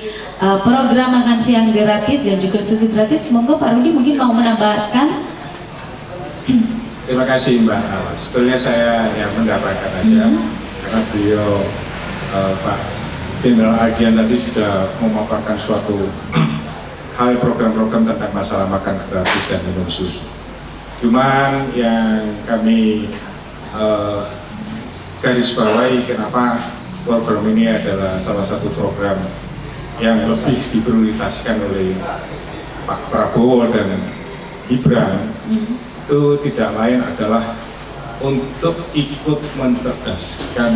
program makan siang gratis dan juga susu gratis. Monggo Pak Rudi mungkin mau menambahkan. Terima kasih Mbak. Sebenarnya saya yang mendapatkan aja karena beliau Pak Jenderal Ardian tadi sudah memaparkan suatu hal program-program tentang masalah makan gratis dan minum susu. Cuman yang kami garis bawahi kenapa program ini adalah salah satu program yang lebih diprioritaskan oleh Pak Prabowo dan Gibran itu tidak lain adalah untuk ikut mencerdaskan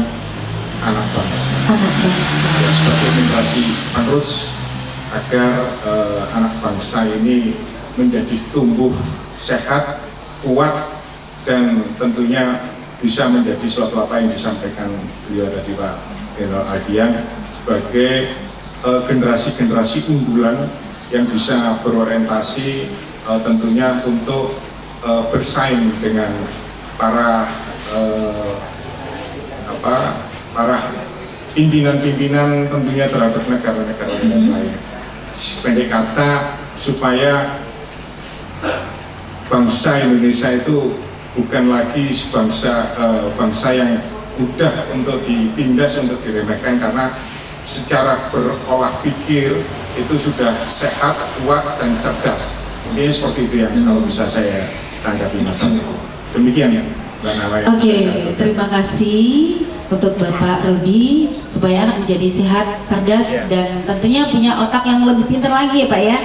anak bangsa Anak bangsa. ya, sebagai generasi penerus agar anak bangsa ini menjadi tumbuh sehat, kuat dan tentunya bisa menjadi suatu apa yang disampaikan beliau tadi Pak Jenderal Ardian sebagai generasi-generasi unggulan yang bisa berorientasi tentunya untuk bersaing dengan para para pimpinan-pimpinan tentunya terhadap negara-negara yang lain. Pendek kata supaya bangsa Indonesia itu bukan lagi bangsa yang mudah untuk ditindas, untuk diremehkan karena secara berolah pikir itu sudah sehat, kuat dan cerdas. Ini seperti itu yang kalau bisa saya tanggapi masalah itu. Demikian ya, Mbak Nawa. Oke, terima kasih untuk Bapak Rudi supaya anak menjadi sehat, cerdas, dan tentunya punya otak yang lebih pintar lagi ya Pak ya,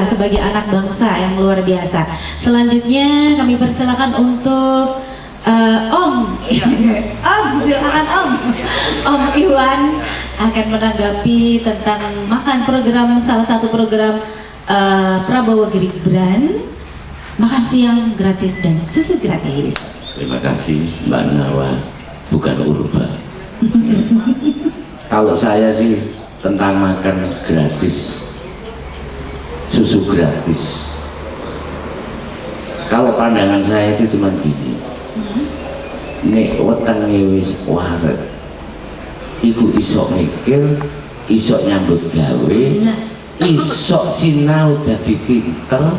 sebagai anak bangsa yang luar biasa. Selanjutnya kami persilakan untuk Om Om, silakan Om Iwan akan menanggapi tentang salah satu program Prabowo Gibran, makan siang gratis dan susu gratis. Terima kasih Mbak Nawa, bukan Urba. Kalau saya sih tentang makan gratis, susu gratis. Kalau pandangan saya itu cuma gini, nek wetenge wis waret, iku isok mikir, isok nyambut gawe, isok sinau dadi pinter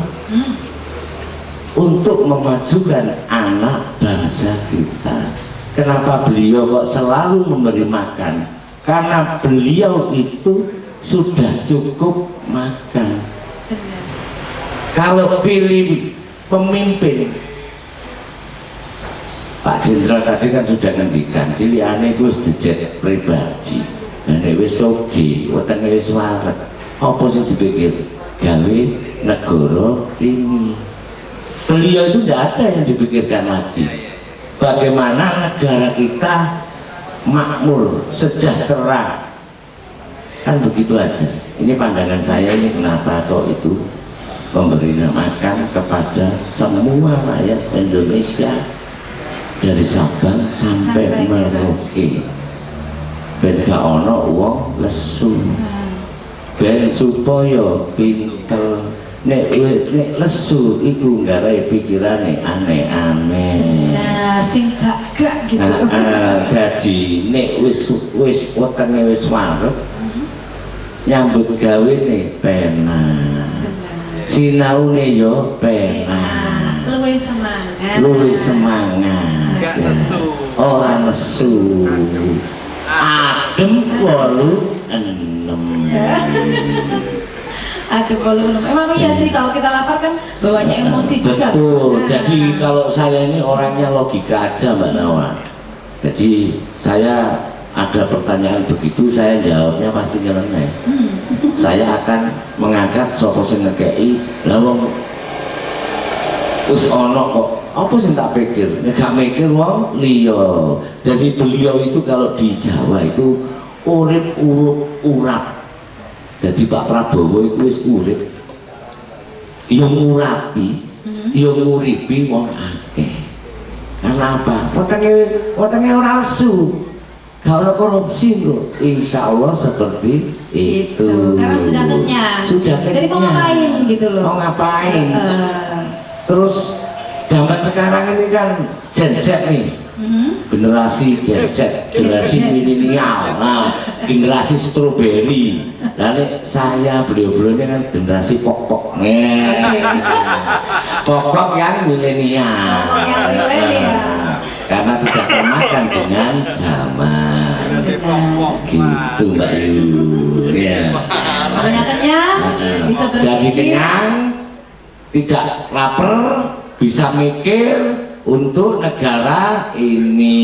untuk memajukan anak bangsa kita. Kenapa beliau kok selalu memberi makan? Karena beliau itu sudah cukup makan. Kalau pilih pemimpin, Pak Jenderal tadi kan sudah ngendikan, pilihannya itu sejet pribadi. Dan wis oge, wetenge wis waret. Apa sih dipikir? Gawe negara ini. Beliau itu tidak ada yang dipikirkan lagi. Bagaimana negara kita makmur, sejahtera, kan begitu aja. Ini pandangan saya, ini kenapa kok itu memberi makan kepada semua rakyat Indonesia dari Sabang sampai Merauke. Ben gak ono wong lesu, ben supaya pinter. Nek lesu iku nggarai pikirane aneh-aneh. Benar, sing gak gitu. Jadi nek wis wetenge wis waret, nyambut gawe nih penak, sinaune yo penak, luwih semangat, ora lesu, adem 86. Aduh, emang iya sih kalau kita lapar kan bawanya emosi juga. Betul. Jadi kalau saya ini orangnya logika aja Mbak Nawa. Jadi saya ada pertanyaan begitu, saya jawabnya pasti nyeleneh. Saya akan mengangkat sopo sing ngekei, lah wong wis ono kok. Apa sing tak pikir? Nek gak mikir wong liya. Jadi beliau itu kalau di Jawa itu urip urap. Jadi Pak Prabowo itu wis urip, yang ngurapi, yang nguripi wong akeh. Karena apa? Wetenge ora lesu, gak ono korupsi kok. Insya Allah seperti itu. Karena sudah kenyang. Jadi mau ngapain gitu loh? Mau ngapain? Terus zaman sekarang ini kan Gen Z nih. Generasi Gen Z, generasi milenial, generasi stroberi. Lalu saya beliau-beliau kan generasi pokok, pokok yang milenial. Karena tidak termakan dengan zaman. Gitu Mbak Yu. Ya. Makanya kenyang, bisa berpikir. Jadi kenyang, tidak lapar, bisa mikir untuk negara ini.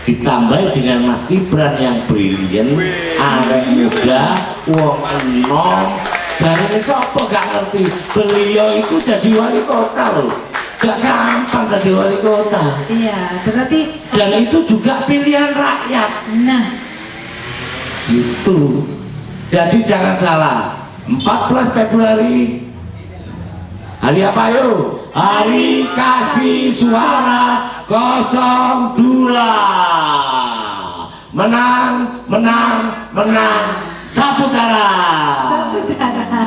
Ditambah dengan Mas Gibran yang brilian, arek muda, wong enom, dari siapa gak ngerti. Beliau itu jadi wali kota loh, gak gampang jadi wali kota. Iya, berarti dan itu juga pilihan rakyat. Nah, gitu. Jadi jangan salah, 14 Februari hari apa yuk? Hari kasih suara 02. Menang, menang, menang. Saputara.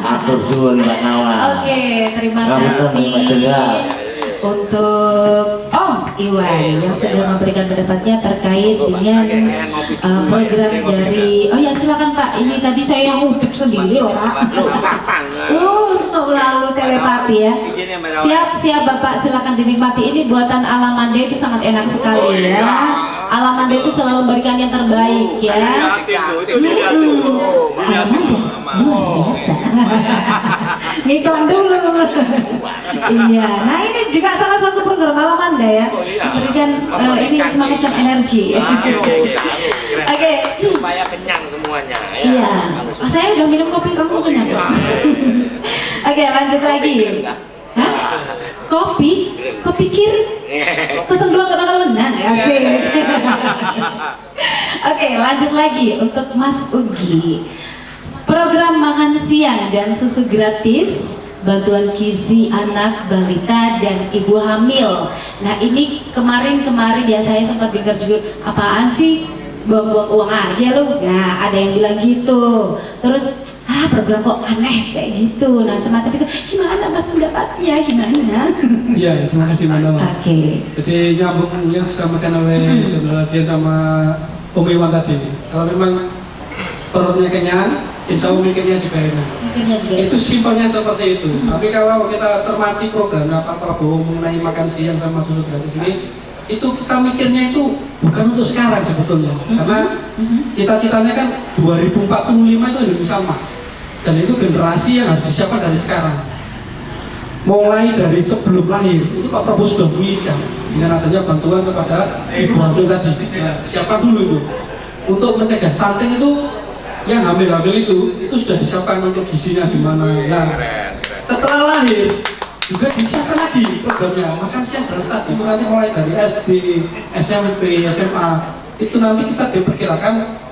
Atur suwun Mbak Nawa. Oke, terima kasih untuk Om Iwan yang sudah memberikan pendapatnya terkait dengan program dari. Oh ya, silakan Pak. Ini tadi saya yang ngutip sendiri loh Pak. Melalui telepati ya. Siap Bapak, silakan dinikmati. Ini buatan Alamanda, itu sangat enak sekali ya. Alamanda itu selalu memberikan yang terbaik ya. Alamanda luar biasa. Ngiklan dulu. Iya, nah ini juga salah satu program Alamanda lah ya, memberikan ini semacam energi. Oke. Supaya kenyang semuanya. Ya. Iya. Oh, saya udah minum kopi, kamu kenyang. Oke, lanjut lagi. Hah? Kopi? Kau pikir 02 gak bakal menang? Asik. Oke, lanjut lagi untuk Mas Ugi. Program makan siang dan susu gratis, bantuan gizi anak, balita, dan ibu hamil. Nah ini kemarin ya saya sempat dengar juga, apaan sih buang-buang uang aja lu? Nah ada yang bilang gitu. Terus program kok aneh kayak gitu. Nah semacam itu, gimana Mas pendapatnya, gimana? Iya, terima kasih Mbak Nawa. Oke. Jadi nyambung yang disampaikan oleh Saudara dia sama Om Iwan tadi. Kalau memang perutnya kenyang, insya Allah mikirnya juga enak. Mikirnya juga Itu simpelnya seperti itu. Tapi kalau kita cermati program Pak Prabowo mengenai makan siang sama susu gratis ini, itu kita mikirnya itu bukan untuk sekarang sebetulnya. Karena cita-citanya kan 2045 itu Indonesia emas. Dan itu generasi yang harus disiapkan dari sekarang. Mulai dari sebelum lahir, itu Pak Prabowo sudah menginginkan dengan adanya bantuan kepada ibu hamil tadi. Nah, siapkan dulu itu. Untuk mencegah stunting itu, yang hamil-hamil itu sudah disiapkan untuk gizinya gimana. Nah, setelah lahir juga disiapkan lagi programnya makan siang gratis tadi. Itu nanti mulai dari SD, SMP, SMA itu nanti kita diperkirakan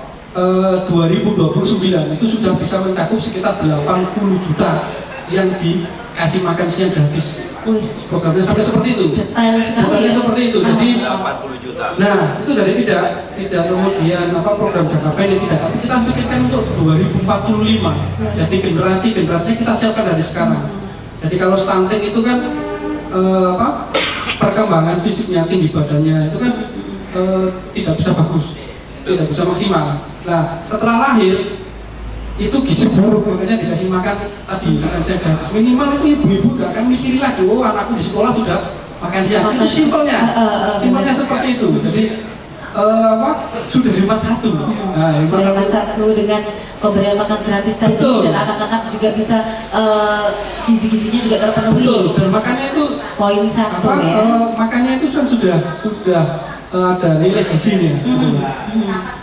2029 itu sudah bisa mencakup sekitar 80 juta yang dikasih makan siang gratis. Programnya sampai seperti itu. Detail sekali. Detailnya seperti itu. Jadi 80 juta. nah, itu jadi tidak kemudian program jangka pendek tidak, tapi kita pikirkan untuk 2045. Jadi generasinya kita siapkan dari sekarang. Jadi kalau stunting itu kan perkembangan fisiknya, tinggi badannya itu kan tidak bisa bagus, tidak bisa maksimal. Nah, setelah lahir itu gizi buruk, makanya dikasih makan tadi makan siang gratis. Minimal itu ibu-ibu gak akan mikirin lagi, oh anakku di sekolah sudah makan siang. Itu simpelnya seperti itu. Jadi sudah 51. Nah, 51 dengan pemberian makan gratis tadi. Betul. Dan anak-anak juga bisa gizi-gizinya juga terpenuhi. Betul. Dan makanya itu poin 1 ya. Makanya itu kan sudah ada nilai gizinya.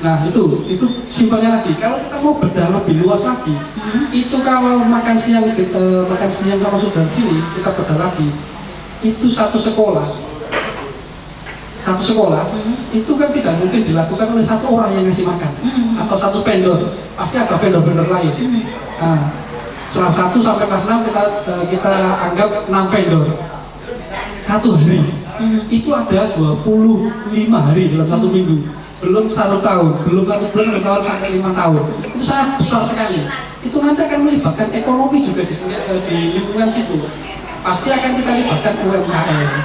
Nah itu simpelnya lagi. Kalau kita mau bedah lebih luas lagi, itu kalau makan siang sama sudah di sini kita bedah lagi, itu satu sekolah itu kan tidak mungkin dilakukan oleh satu orang yang ngasih makan atau satu vendor, pasti ada vendor-vendor lain. Nah, salah satu sampai kelas 6 kita anggap 6 vendor satu hari. Itu ada 25 hari dalam satu minggu, belum 1 tahun, belum 1 bulan, 1 tahun sampai 5 tahun. Itu sangat besar sekali. Itu nanti akan melibatkan ekonomi juga di lingkungan situ. Pasti akan kita libatkan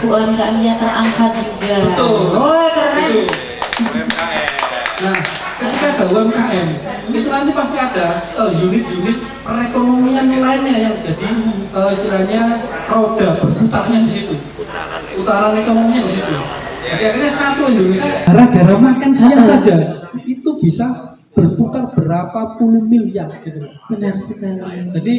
UMKM-nya terangkat juga. Betul. Oh keren. UMKM. Nah, ketika ada UMKM, itu nanti pasti ada unit-unit perekonomian lainnya yang jadi istilahnya roda berputarnya di situ. Putaran ekonominya di situ. Jadi akhirnya satu Indonesia gara-gara makan siang saja itu bisa berputar berapa puluh miliar gitu. Benar sekali. Jadi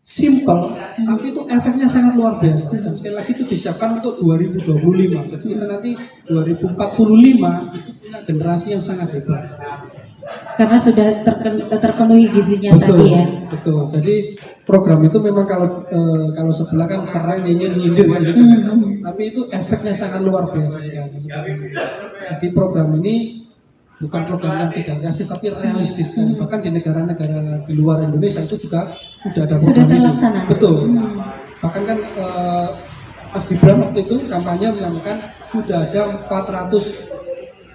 simple, tapi itu efeknya sangat luar biasa. Dan sekali lagi itu disiapkan untuk 2025. Jadi kita nanti 2045 itu punya generasi yang sangat hebat. Karena sudah terpenuhi gizinya tadi ya. Betul. Jadi program itu memang kalau sebelah kan serang nyindir kan gitu. Tapi itu efeknya sangat luar biasa sekali. Jadi program ini bukan program yang tidak realistis tapi realistis. Bahkan di negara-negara di luar Indonesia itu juga sudah ada program sudah terlaksana. ini. Betul. Bahkan kan Mas Gibran waktu itu kampanye menyampaikan sudah ada 400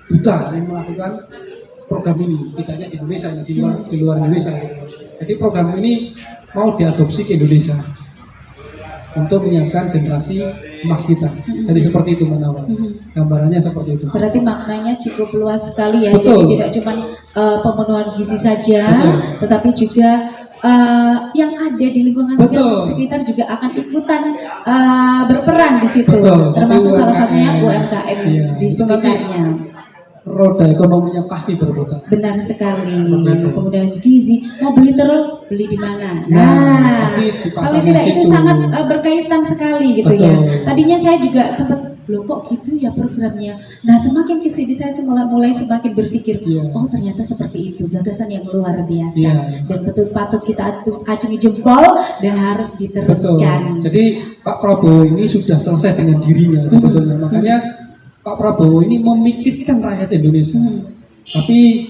juta yang melakukan program ini, tidak hanya di Indonesia, di luar Indonesia. Jadi program ini mau diadopsi ke Indonesia untuk menyiapkan generasi emas kita. Jadi seperti itu Manawa. Gambarannya seperti itu. Berarti maknanya cukup luas sekali ya. Betul. Jadi tidak cuma pemenuhan gizi saja, Betul. tetapi juga yang ada di lingkungan Betul. sekitar juga akan ikutan berperan di situ. Betul. Termasuk Jadi salah satunya UMKM. UMKM Iya. di Itu nanti sekitarnya. roda ekonominya pasti berputar. Benar sekali. Betul. Kemudian gizi, mau beli telur, beli di mana? Nah, pasti di pasar paling tidak itu situ. sangat berkaitan sekali gitu ya. Betul. Tadinya saya juga sempat loh kok gitu ya programnya. Nah semakin kesini saya mulai semakin berpikir, oh ternyata seperti itu, gagasan yang luar biasa dan betul patut kita acungi jempol dan harus diteruskan. Betul. Jadi Pak Prabowo ini sudah selesai dengan dirinya sebetulnya, makanya Pak Prabowo ini memikirkan rakyat Indonesia. Tapi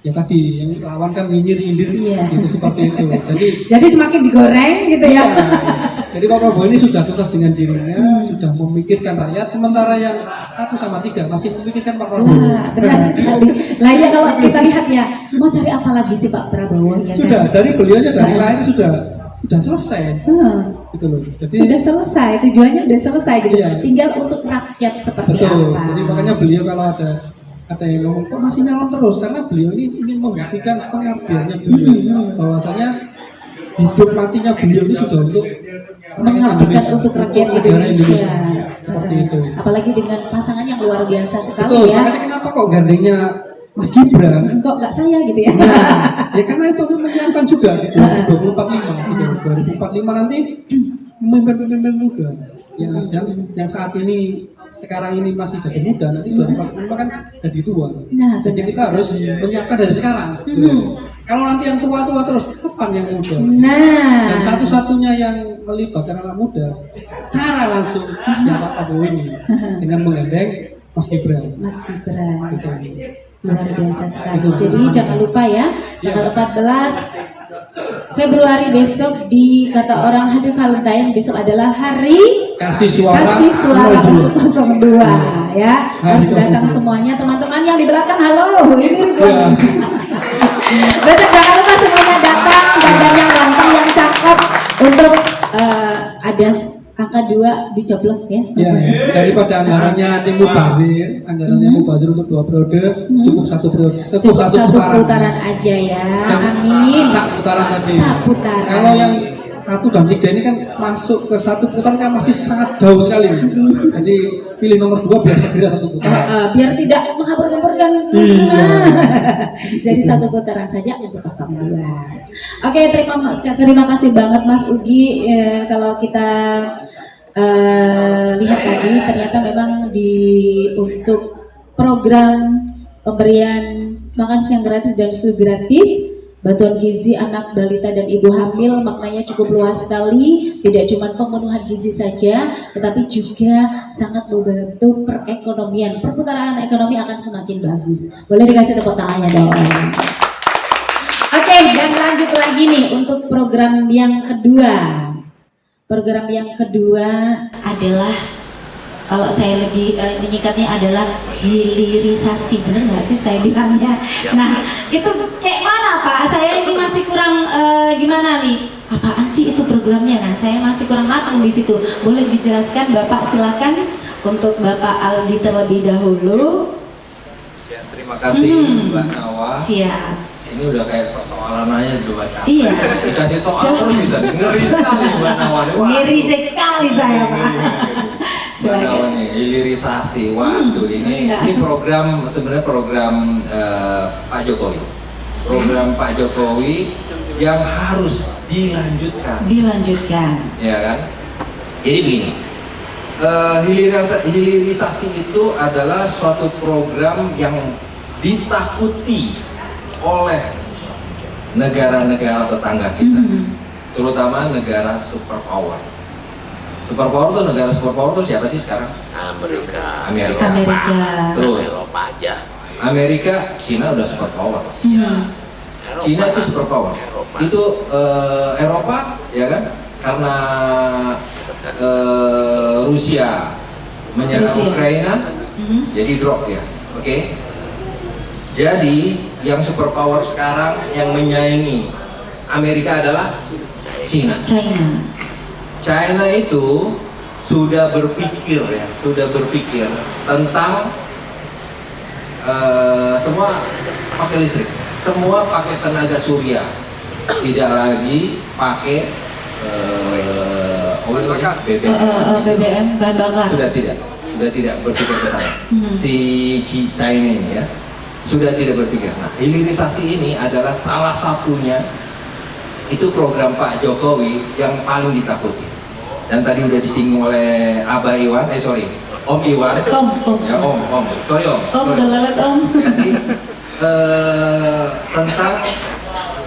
ya tadi yang lawan kan nyindir-nyindir gitu seperti itu. Jadi semakin digoreng gitu ya. Jadi Pak Prabowo ini sudah tuntas dengan dirinya, sudah memikirkan rakyat, sementara yang 1 sama 3 masih memikirkan Pak Prabowo. Benar sekali. Lah ya kalau kita lihat ya, mau cari apa lagi sih Pak Prabowo? Ya sudah kan? dari beliaunya dari lahir sudah selesai. Gitu loh. Jadi sudah selesai, tujuannya sudah selesai gitu. Tinggal untuk rakyat seperti apa. Jadi makanya beliau kalau ada yang ngomong kok masih nyalon terus, karena beliau ini ingin membuktikan pengabdiannya beliau, bahwasanya hidup matinya beliau itu sudah untuk mengabdikan untuk rakyat Indonesia. Seperti itu. Apalagi dengan pasangan yang luar biasa sekali. Betul, ya. makanya kenapa kok gandengnya Mas Gibran? Kok nggak saya gitu ya? Ya karena itu kan menyiapkan juga di 2045 nanti pemimpin muda yang saat ini sekarang ini masih jadi muda, nanti 2045 kan jadi tua. Nah, jadi kita harus menyiapkan dari sekarang. Kalau nanti yang tua-tua terus, kapan yang muda? Dan satu-satunya yang melibatkan anak muda cara langsung ya Pak Prabowo ini dengan menggandeng Mas Gibran. Gitu. Luar biasa sekali. Jadi jangan lupa ya, tanggal 14 Februari besok di kata orang hari Valentine, besok adalah hari kasih suara untuk 02 ya. Harus datang semuanya teman-teman yang di belakang. Halo, ini besok jangan lupa semuanya datang, badan yang ganteng, yang cakep untuk ada angka 2 dicoblos ya. Daripada anggarannya tim Mubazir untuk 2 periode, cukup satu putaran aja ya. Amin. Satu putaran tadi. Putaran. Kalau yang 1 dan 3 ini kan masuk ke 1 putaran kan masih sangat jauh sekali. Jadi pilih nomor 2 biar segera 1 putaran. Biar tidak menghambur-hamburkan. Jadi 1 putaran saja untuk pasang 2. Oke, terima kasih banget Mas Ugi. Kalau kita lihat tadi ternyata memang untuk program pemberian makan siang gratis dan susu gratis, bantuan gizi anak balita dan ibu hamil, maknanya cukup luas sekali. Tidak cuma pemenuhan gizi saja, tetapi juga sangat membantu perekonomian. Perputaran ekonomi akan semakin bagus. Boleh dikasih tepuk tangannya dong. Oke, dan lanjut lagi nih untuk program yang kedua. Program yang kedua adalah, kalau saya lebih menyingkatnya adalah hilirisasi, bener nggak sih saya bilangnya? Nah, itu kayak mana Pak? Saya ini masih kurang gimana nih? Apaan sih itu programnya? Nah, saya masih kurang matang di situ. Boleh dijelaskan Bapak, silakan untuk Bapak Aldi terlebih dahulu. Ya, terima kasih Mbak Nawa. Siap. Ini udah kayak persoalan aja coba. Iya. Dikasih soal terus bisa ngeri sekali Mbak Nawa. Ngeri sekali saya Pak. Mbak Nawa nih, hilirisasi. Waduh, ini program, sebenarnya program Pak Jokowi. Program Pak Jokowi yang harus dilanjutkan. Ya kan? Jadi begini, hilirisasi itu adalah suatu program yang ditakuti oleh negara-negara tetangga kita, terutama negara superpower. Superpower tuh negara superpower tuh siapa sih sekarang? Amerika. Terus Eropa aja. Amerika, Cina udah superpower. Cina itu superpower. Itu Eropa, ya kan? Karena Rusia menyerang Ukraina, jadi drop ya. Oke. Jadi yang superpower sekarang yang menyaingi Amerika adalah Cina. China itu sudah berpikir tentang semua pakai listrik, semua pakai tenaga surya, tidak lagi pakai BBM bahan bakar. Sudah tidak berpikir ke sana. Si China ini ya sudah tidak berpikir. Nah, hilirisasi ini adalah salah satunya, itu program Pak Jokowi yang paling ditakuti. Dan tadi udah disinggung oleh Abah Iwan, Om Iwan. Om. Ya Om. Sorry Om. Om Sorry. udah lelet Om. Jadi tentang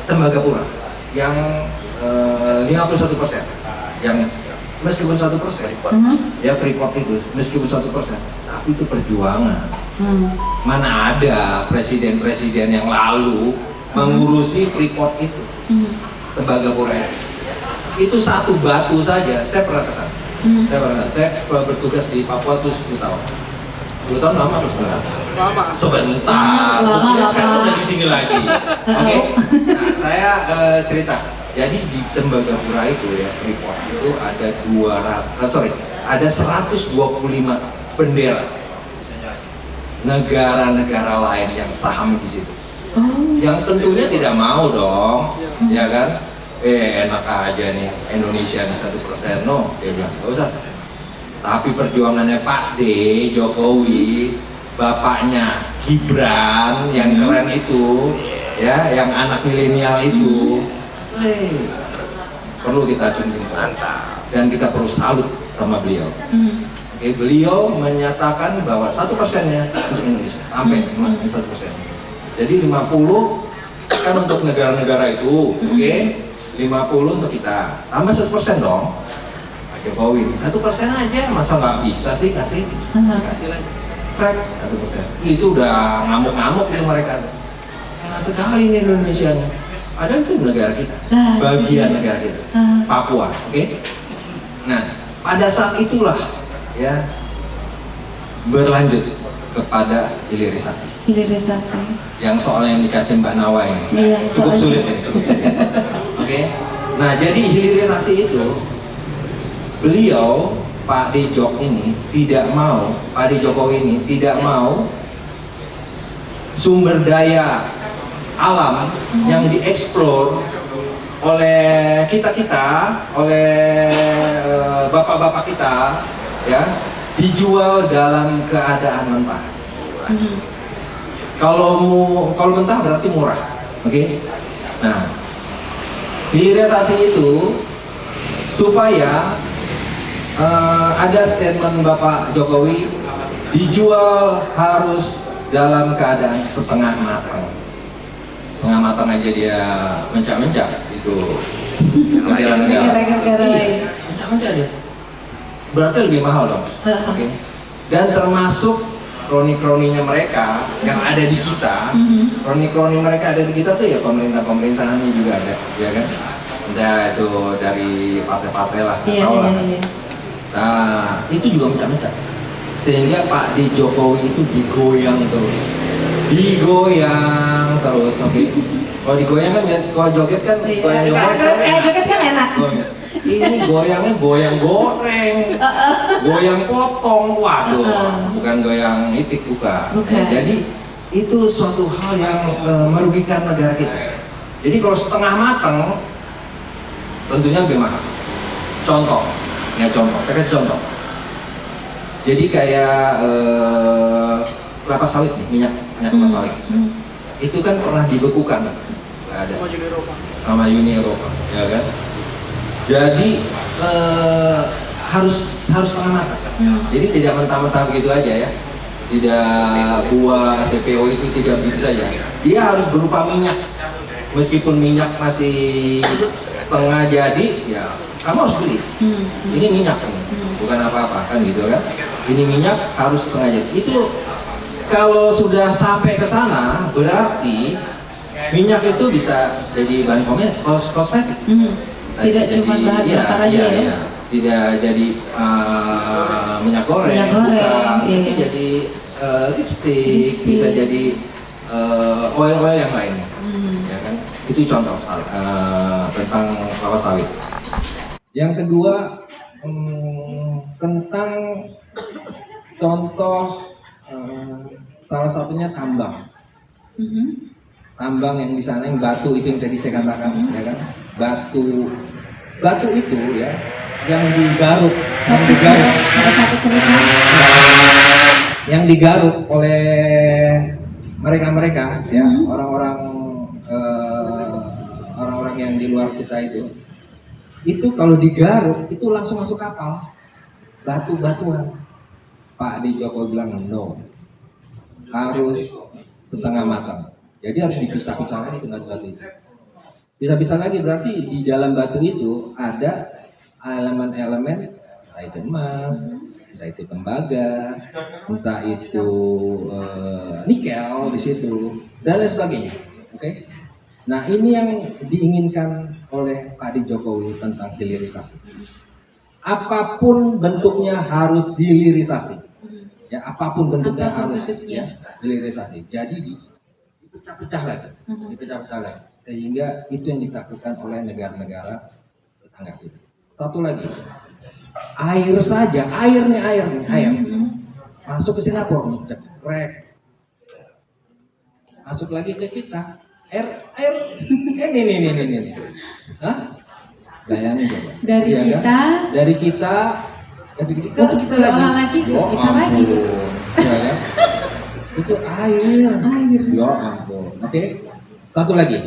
Tembagapura yang 51%, yang meskipun 1%, ya Freeport itu meskipun 1%, tapi itu perjuangan. Mana ada presiden-presiden yang lalu mengurusi Freeport itu, Tembagapura itu satu batu saja. Saya pernah kesana. Saya bertugas di Papua itu 10 tahun. 10 tahun lama apa sebentar? Lama. Sebentar. Lama. Sekarang udah di sini lagi. Oke. Nah, saya cerita. Jadi di Tembagapura itu ya, Freeport itu ada 125 bendera negara-negara lain yang saham di situ. Yang tentunya tidak mau dong, ya kan? Enak aja nih Indonesia nih 1%, no, dia bilang nggak usah. Tapi perjuangannya Pak D. Jokowi, bapaknya Gibran yang keren itu, ya, yang anak milenial itu, perlu kita acungkan dan kita perlu salut sama beliau. Oke, beliau menyatakan bahwa 1%-nya untuk Indonesia sampai 1%. Jadi 50 kan untuk negara-negara itu, oke, 50 untuk kita, tambah 1% dong. Pak Jokowi 1% aja, masa nggak bisa sih kasih lagi, Frek 1%. Itu udah ngamuk-ngamuk nih mereka. Enak sekali nih Indonesia nya. Ada itu negara kita, bagian negara kita, Papua, oke. Nah, pada saat itulah ya berlanjut kepada hilirisasi. Yang soal yang dikasih Mbak Nawa ini, cukup sulit ini, cukup sulit. Oke. Nah, jadi hilirisasi itu beliau Pak D. Jokowi ini tidak mau sumber daya alam yang dieksplor oleh oleh bapak-bapak kita, ya, dijual dalam keadaan mentah. Kalau mentah berarti murah, oke? Nah, hilirisasi itu supaya ada statement Bapak Jokowi, dijual harus dalam keadaan setengah matang. Setengah matang aja dia mencak-mencak itu negara-negara lain. Mencak-mencak dia. Berarti lebih mahal dong. Oke. Dan termasuk kroni-kroninya mereka yang ada di kita, kroni-kroni mereka ada di kita tuh ya pemerintahannya juga ada, ya kan? Ada itu dari partai-partai lah, tahu lah. Nah, itu juga mencak-mencak. Sehingga Pak D. Jokowi itu digoyang terus, oke? Kalau digoyang kan, kalau joget kan, Joget kan enak. Ini goyangnya goyang goreng, goyang potong, waduh, bukan goyang itik, bukan. Jadi itu suatu hal yang merugikan negara kita. Jadi kalau setengah matang, tentunya lebih mahal. Contoh, saya kasih contoh. Jadi kayak kelapa sawit nih, minyak kelapa sawit. Itu kan pernah dibekukan, nggak ada. Sama Uni Eropa, ya kan? Jadi harus setengah matang. Jadi tidak mentah-mentah begitu aja ya. Tidak buah CPO itu tidak begitu saja. Dia harus berupa minyak. Meskipun minyak masih setengah jadi, ya kamu harus beli. Ini minyak ini, bukan apa-apa kan gitu kan. Ini minyak harus setengah jadi. Itu kalau sudah sampai ke sana berarti minyak itu bisa jadi bahan kosmetik. Tidak cuma bahan bakar aja ya. Tidak jadi minyak goreng, itu jadi lipstick, bisa jadi oil-oil yang lainnya, ya kan? Itu contoh tentang kelapa sawit. Yang kedua tentang contoh salah satunya tambang. Tambang yang di sana, yang batu itu yang tadi saya katakan, ya kan? Batu itu ya yang digaruk oleh mereka ya, orang-orang yang di luar kita itu kalau digaruk itu langsung masuk kapal, batuan Pak Adi Jokowi bilang no, harus setengah matang. Jadi harus dipisah-pisah lagi dengan batu itu. Bisa-bisa lagi berarti di dalam batu itu ada elemen-elemen, entah itu emas, entah itu tembaga, entah itu nikel di situ dan lain sebagainya. Oke? Nah ini yang diinginkan oleh Pak Adi Jokowi tentang hilirisasi. Apapun bentuknya harus hilirisasi. Ya apapun bentuknya harus ya hilirisasi. Jadi dipecah-pecah lagi, sehingga itu yang ditakutkan oleh negara-negara tetangga kita. Satu lagi, air saja, air masuk ke Singapura, cekrek, masuk lagi ke kita, air, ini, hah? Bayangin coba. Dari ya, kita, kan? Dari kita kita lagi, kita lagi. Ya, kan? Itu air. Ya ampun. Oke. Satu lagi.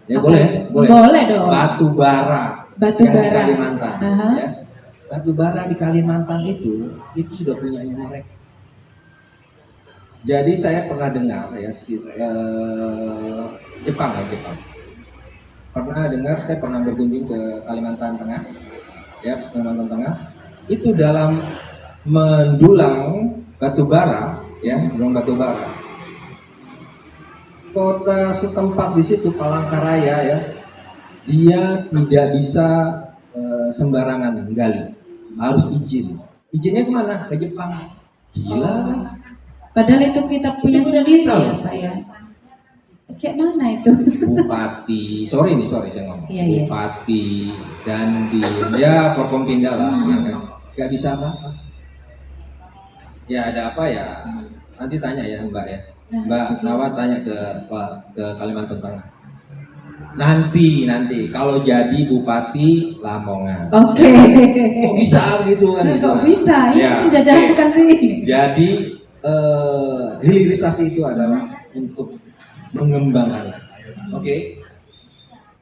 Ya boleh. Boleh dong. Batu bara. Di Kalimantan. Ya. Batu bara di Kalimantan itu sudah punyanya mereka. Jadi saya pernah dengar ya Jepang. Saya pernah berkunjung ke Kalimantan Tengah. Ya, Kalimantan Tengah. Itu dalam mendulang batu bara, ya, kota setempat di situ Palangkaraya ya, dia tidak bisa sembarangan gali, harus izin. Izinnya kemana? Ke Jepang. Gila. Padahal itu kita punya Itu sendiri kita. ya Pak ya. Kayak mana itu? Bupati, sorry saya ngomong. Iya. Bupati dan ya Forkompinda lah, ya kan? Gak bisa apa-apa. Ya ada apa ya? Nanti tanya ya Mbak ya. Mbak Nawa tanya ke Kalimantan Tengah. Nanti kalau jadi Bupati Lamongan. Oke. Kok bisa begitu kan? Kok bisa? Ini Ya, penjajahan oke. bukan sih? Jadi hilirisasi itu adalah untuk mengembangkan. Oke.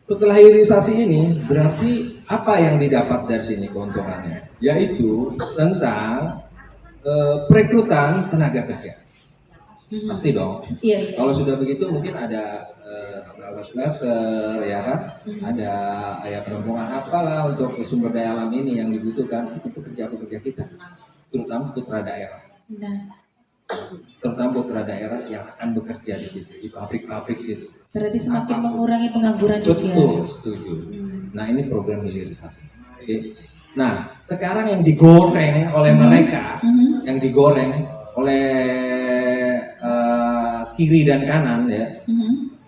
Setelah hilirisasi ini berarti apa yang didapat dari sini keuntungannya? Yaitu tentang perekrutan tenaga kerja. Pasti dong. Iya. Kalau sudah begitu mungkin ada smelter ya kan? Ada penampungan apalah untuk sumber daya alam ini yang dibutuhkan untuk pekerja kita, terutama putra daerah. Nah, Terutama putra daerah yang akan bekerja di situ, di pabrik-pabrik situ. berarti semakin mengurangi pengangguran juga. Betul, setuju. Nah ini program hilirisasi. Oke. Nah sekarang yang digoreng oleh mereka, yang digoreng oleh kiri dan kanan ya.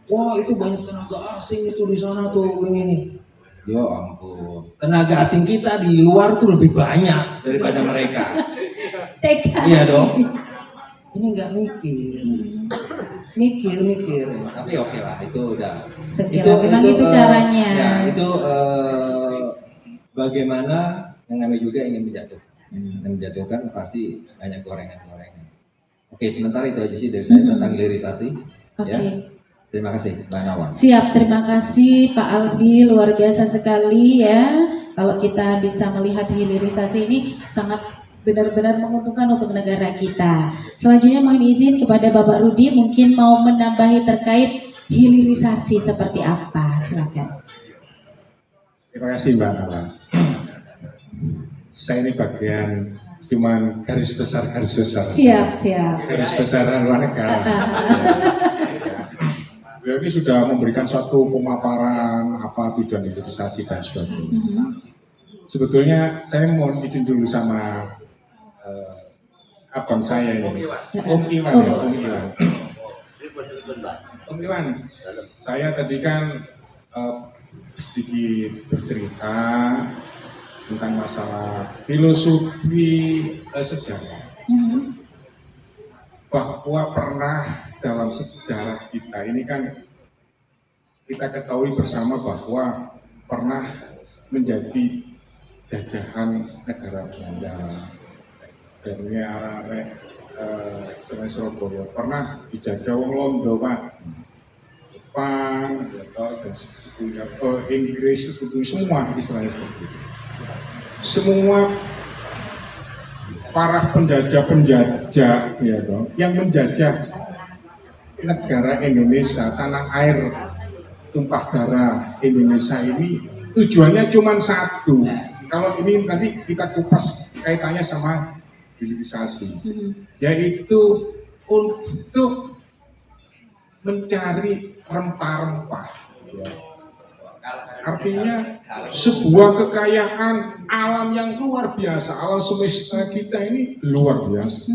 Wah itu banyak tenaga asing itu di sana tuh ini. Ya ampun, tenaga asing kita di luar tuh lebih banyak daripada mereka. Iya dong. Ini nggak mikir. Tapi oke lah, itu udah. Memang itu caranya. Ya itu bagaimana yang namanya juga ingin menjatuhkan pasti banyak gorengan-gorengan. Oke, sementara itu aja sih dari saya tentang hilirisasi. Oke. Ya. Terima kasih, Mbak Nawa. Siap, terima kasih Pak Aldi, luar biasa sekali ya. Kalau kita bisa melihat hilirisasi ini sangat benar-benar menguntungkan untuk negara kita. Selanjutnya mohon izin kepada Bapak Rudi, mungkin mau menambahi terkait hilirisasi seperti apa, silakan. Terima kasih Mbak Nala. Saya ini bagian cuman garis besar. Siap. Garis besar luar negara. Beliau ini sudah memberikan suatu pemaparan apa tujuan hilirisasi dan sebagainya. Sebetulnya saya mau izin dulu sama abang saya ini, Om Iwan. Saya tadi kan sedikit bercerita tentang masalah filosofi sejarah. Bahwa pernah dalam sejarah kita ini kan kita ketahui bersama bahwa pernah menjadi jajahan negara Belanda. Jadi arah Selain Surabaya pernah dijajah wong Londo Pak, Jepang, dan sebetulnya Inggris itu semua istilahnya seperti itu. Semua para penjajah-penjajah ya toh, yang menjajah negara Indonesia, tanah air tumpah darah Indonesia ini tujuannya cuma satu. Kalau ini nanti kita kupas kaitannya sama hilirisasi, yaitu untuk mencari rempah-rempah. Ya. Artinya sebuah kekayaan alam yang luar biasa, alam semesta kita ini luar biasa.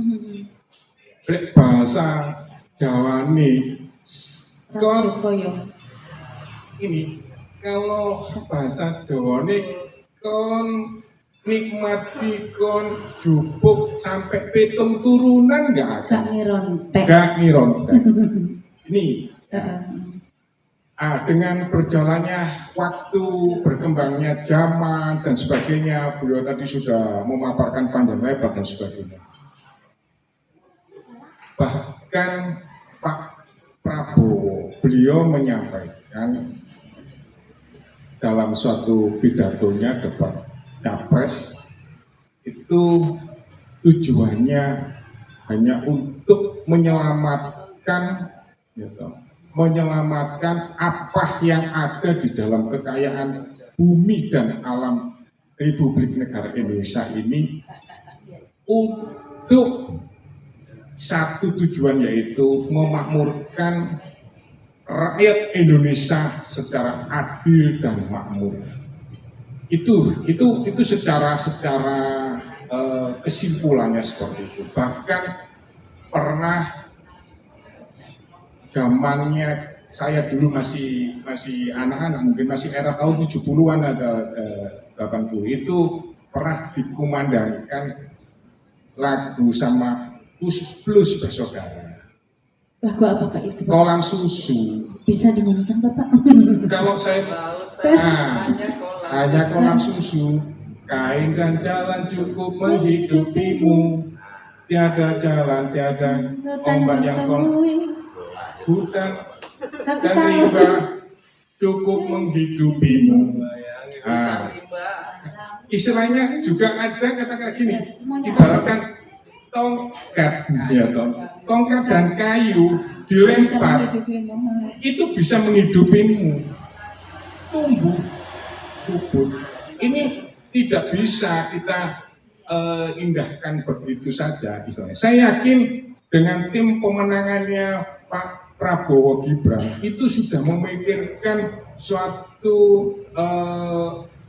Bahasa Jawa ini, ini kalau bahasa Jawa ini kon nikmati kon jupuk sampai petung turunan nggak akan. Gak ngirontek. Ini. Dengan berjalannya waktu, berkembangnya zaman dan sebagainya, beliau tadi sudah memaparkan panjang lebar dan sebagainya. Bahkan Pak Prabowo, beliau menyampaikan dalam suatu pidatonya debat Capres, itu tujuannya hanya untuk menyelamatkan apa yang ada di dalam kekayaan bumi dan alam Republik Negara Indonesia ini, untuk satu tujuan, yaitu memakmurkan rakyat Indonesia secara adil dan makmur. Itu secara kesimpulannya seperti itu. Bahkan pernah zamannya saya dulu masih anak-anak, mungkin masih era tahun 70-an atau 80, itu pernah dikumandangkan lagu sama Plus Bersaudara. Lagu apa Pak itu? Kolam susu. Bisa dinyanyikan Bapak? Kalau saya hanya kolam susu, kain dan jalan cukup menghidupimu. Tiada jalan, tiada ombak yang hutan dan rimba cukup menghidupimu. Istilahnya juga ada kata-kata gini, ibaratkan tongkat, ya tongkat dan kayu dilempar itu bisa menghidupimu, tumbuh subur. Ini tidak bisa kita indahkan begitu saja istilahnya. Saya yakin dengan tim pemenangannya Pak Prabowo Gibran itu sudah memikirkan suatu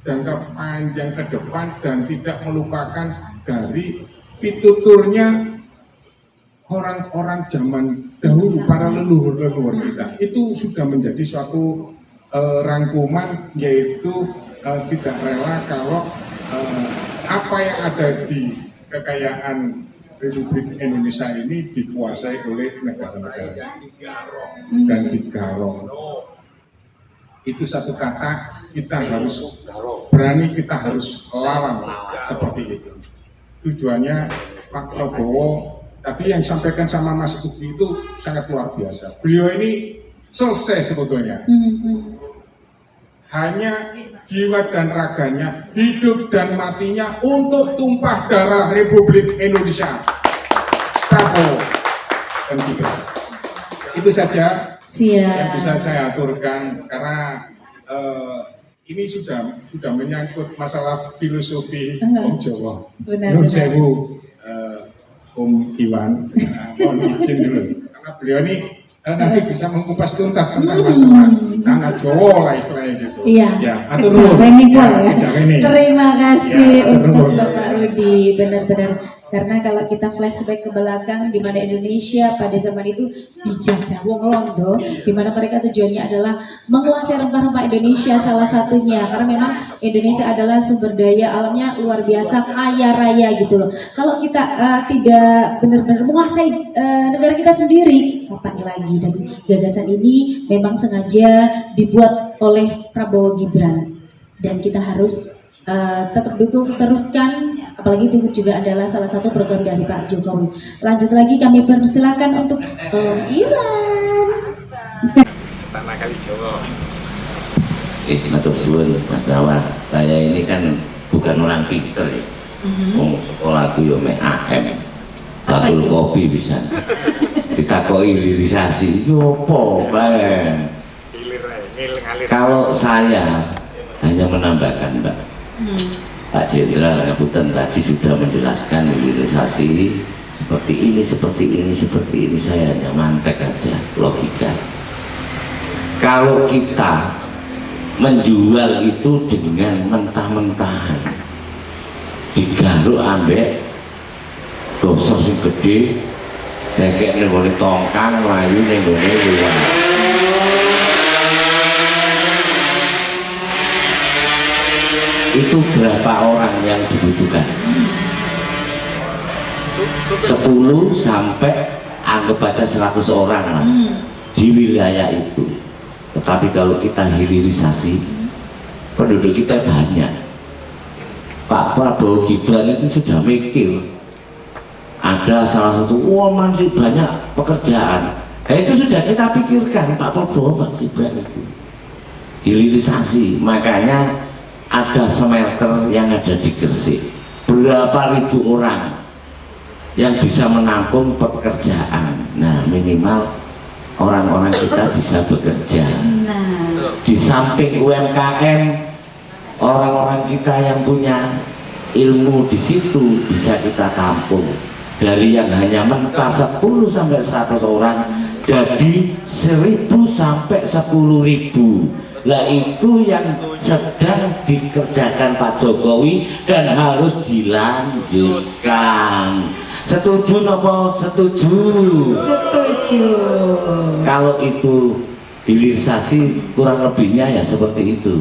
jangka panjang ke depan dan tidak melupakan dari pituturnya orang-orang zaman dahulu, para leluhur-leluhur kita. Itu sudah menjadi suatu rangkuman, yaitu tidak rela kalau apa yang ada di kekayaan Republik Indonesia ini dikuasai oleh negara-negara dan digarong. Itu satu kata, kita harus berani, kita harus lawan seperti itu. Tujuannya Pak Prabowo tadi yang disampaikan sama Mas Uki itu sangat luar biasa. Beliau ini selesai sebetulnya. Hanya jiwa dan raganya, hidup dan matinya untuk tumpah darah Republik Indonesia. Prabowo dan Gibran. Itu saja yang bisa saya aturkan, karena ini sudah menyangkut masalah filosofi Om Jawa. Nun sewu Om Iwan, mohon izin dulu, karena beliau ini nanti bisa mengupas tuntas tentang masalah tanah Jawa lah istilahnya gitu. Iya. Ya, terima kasih untuk Bapak Rudi, benar-benar. Karena kalau kita flashback ke belakang, di mana Indonesia pada zaman itu dijajah wong Londo, di mana mereka tujuannya adalah menguasai rempah-rempah Indonesia salah satunya. Karena memang Indonesia adalah sumber daya alamnya luar biasa, kaya raya gitu loh. Kalau kita tidak benar-benar menguasai negara kita sendiri, kapan lagi? Dan gagasan ini memang sengaja dibuat oleh Prabowo Gibran, dan kita harus tetap dukung, teruskan, apalagi itu juga adalah salah satu program dari Pak Jokowi. Lanjut lagi, kami persilakan untuk Iwan. Tanah Kali Jawa. Matur suwun Mas Dawa, saya ini kan bukan orang pinter ya. Wong sekolahku yo mek AM. Bakul kopi bisa. Ditakoki hilirisasi yo apa, Bang? Kalau saya hanya menambahkan, Mbak. Pak Jenderal Ngapunten tadi sudah menjelaskan hilirisasi seperti ini, saya hanya mantek aja logika. Kalau kita menjual itu dengan mentah-mentahan, digaruk ambek dosa sing gede, dekek ning gone tongkang, layu ning gone luwih. Itu berapa orang yang dibutuhkan? 10 sampai anggap aja 100 orang lah di wilayah itu. Tetapi kalau kita hilirisasi, penduduk kita banyak. Pak Prabowo Gibran itu sudah mikir, ada salah satu, masih banyak pekerjaan. Itu sudah kita pikirkan, Pak Prabowo, Pak Gibran itu hilirisasi. Makanya ada smelter yang ada di Gresik, berapa ribu orang yang bisa menampung pekerjaan. Nah, minimal orang-orang kita bisa bekerja. Di samping UMKM, orang-orang kita yang punya ilmu di situ bisa kita tampung. Dari yang hanya mentah 10 sampai 100 orang jadi 1000 sampai 10.000. Lah itu yang sedang dikerjakan Pak Jokowi dan harus dilanjutkan. Setuju nopo? Setuju. Setuju. Kalau itu hilirisasi kurang lebihnya ya seperti itu.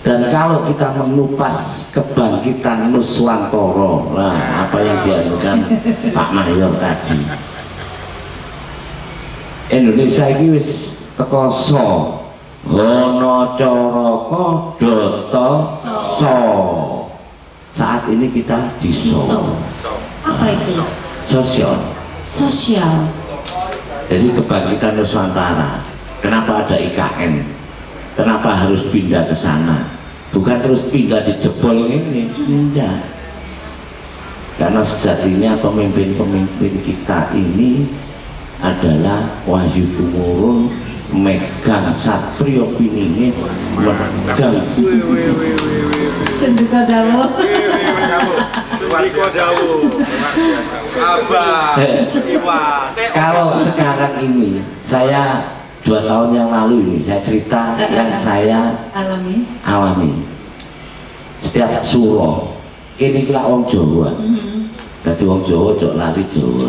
Dan kalau kita menupas kebangkitan Nuswantoro, nah apa yang dianukan Pak Mayor tadi, Indonesia ini wis teko so, hono coroko doto so. Saat ini kita di so. Apa itu? Sosial. Sosial. Jadi kebangkitan Nusantara. Kenapa ada IKN? Kenapa harus pindah ke sana? Bukan terus pindah di jebol ini, tidak. Karena sejatinya pemimpin-pemimpin kita ini adalah wahyu tumurun, megang satrio piningin, megang Sendika dawu. Kalau sekarang ini saya 2 tahun yang lalu ini saya cerita yang saya alami. Setiap suro ini kira wong Jawa. Dadi wong Jawa jok lari Jawa.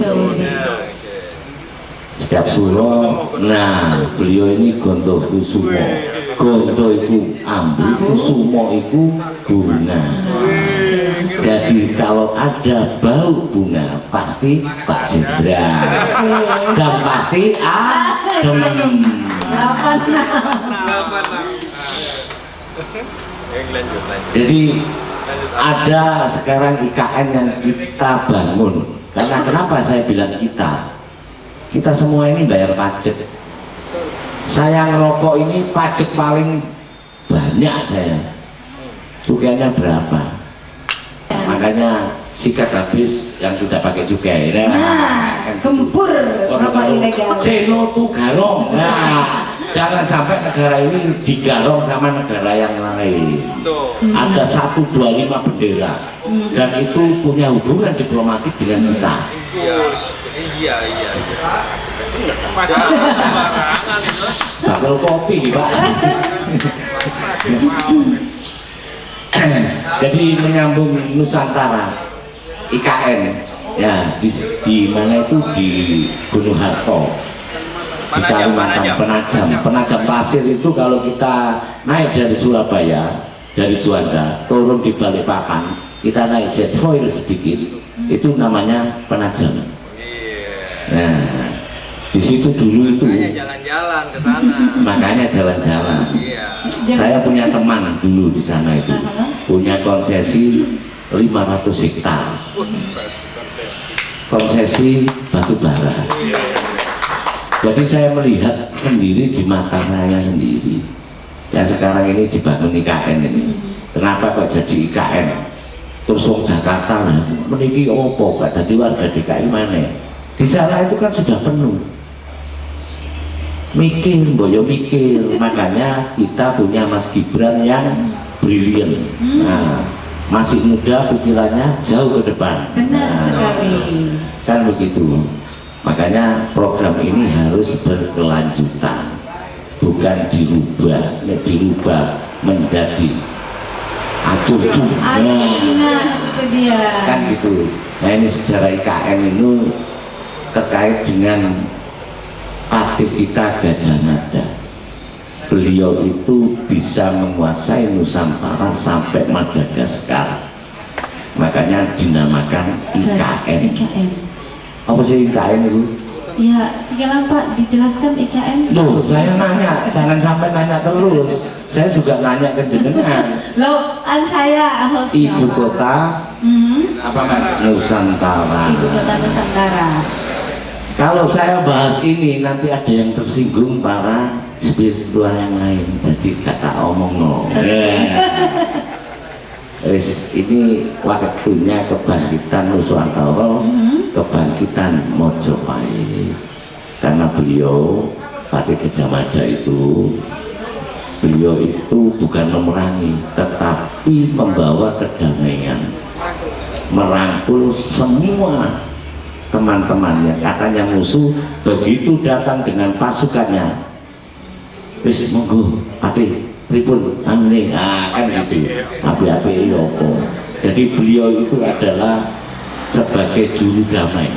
Setiap suro, nah beliau ini gonto kusumo. Gonto iku ambu, kusumo iku bunga. Jadi kalau ada bau bunga pasti Pak Jenderal dan pasti adem. Jadi ada sekarang IKN yang kita bangun. Karena kenapa saya bilang kita? Kita semua ini bayar pajak. Saya ngerokok ini pajak paling banyak saya. Cukainya berapa? Makanya sikat habis yang tidak pakai cukai. Gempur rokok ilegal. Seno tuh garong. Nah, jangan sampai negara ini digarong sama negara yang lain. Ada 125 bendera dan itu punya hubungan diplomatik dengan kita. Iya. Bakal kopi, Pak. Jadi menyambung Nusantara, IKN ya di mana itu di Gunung Harto, di Kalimantan, Penajam Pasir itu kalau kita naik dari Surabaya, dari Juanda turun di Balikpapan, kita naik jet foil sedikit, itu namanya Penajam. Nah, di situ dulu itu jalan-jalan ke sana. makanya jalan-jalan. Saya punya teman dulu di sana itu punya konsesi 500 hektar konsesi batu bara. Jadi saya melihat sendiri di mata saya sendiri yang sekarang ini dibangun IKN ini. Kenapa kok jadi IKN? terus wong Jakarta lah meniki opo gak dadi warga DKI mana di sana itu kan sudah penuh mikir boyo mikir makanya kita punya Mas Gibran yang brilian. Nah, masih muda pikirannya jauh ke depan. Benar sekali. Kan begitu. Makanya program ini harus berkelanjutan, bukan dirubah menjadi acur juga. Nah, itu dia. Kan gitu. Nah ini sejarah IKN itu terkait dengan patih kita Gajah Mada. Beliau itu bisa menguasai Nusantara sampai Madagaskar. Makanya dinamakan IKN. IKN. Apa sih IKN itu? Ya, sekarang Pak dijelaskan IKN. Loh, saya nanya, jangan sampai nanya terus. Saya juga nanya ke jenengan. Loh, saya hostnya. Ibu kota Apa Mas? Nusantara. Ibu kota Nusantara. Kalau saya bahas ini nanti ada yang tersinggung para spiritual yang lain. Jadi kata omong no. Ini waktunya kebangkitan Nusantara, kebangkitan Mojopahit. Karena beliau Patih Gajah Mada itu, beliau itu bukan memerangi, tetapi membawa kedamaian, merangkul semua teman-temannya. Katanya musuh begitu datang dengan pasukannya, wis monggo Patih pripun angling, kan gitu. Api-api yopo. Jadi beliau itu adalah sebagai juru damai.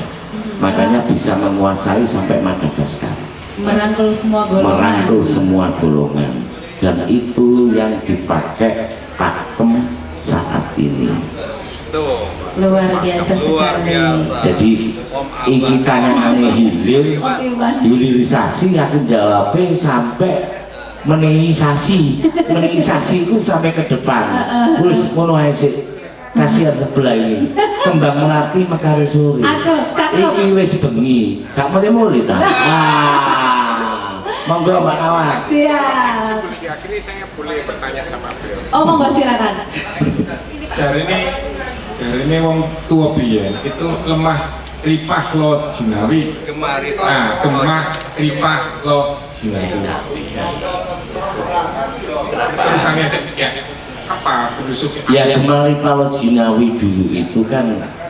Makanya bisa menguasai sampai Madagaskar. Merangkul semua golongan. Merangkul semua golongan. Dan itu yang dipakai Pakem saat ini. Tuh. Luar biasa Luar sekali. biasa. Jadi ikitannya aneh hilir, Oke, Bang. hilirisasi aku jawabnya sampai meneisasi itu sampai ke depan. Terus ngono ae sik. Kasihan sebelah ini. Kembang melati mekare sore. Aduh, cakep. Iki wis bengi, gak mulai ta. Monggo Mbak Nawang. Siap. Sebelum diakhiri saya boleh bertanya sama beliau. Oh, monggo silakan. Jari ini wong tua biyen itu lemah ripah lo jinawi. Kemari Nah, gemah ripah lo jinawi. Terusannya ya apa filosofi? Ya kemarin kalau Jinawi dulu itu kan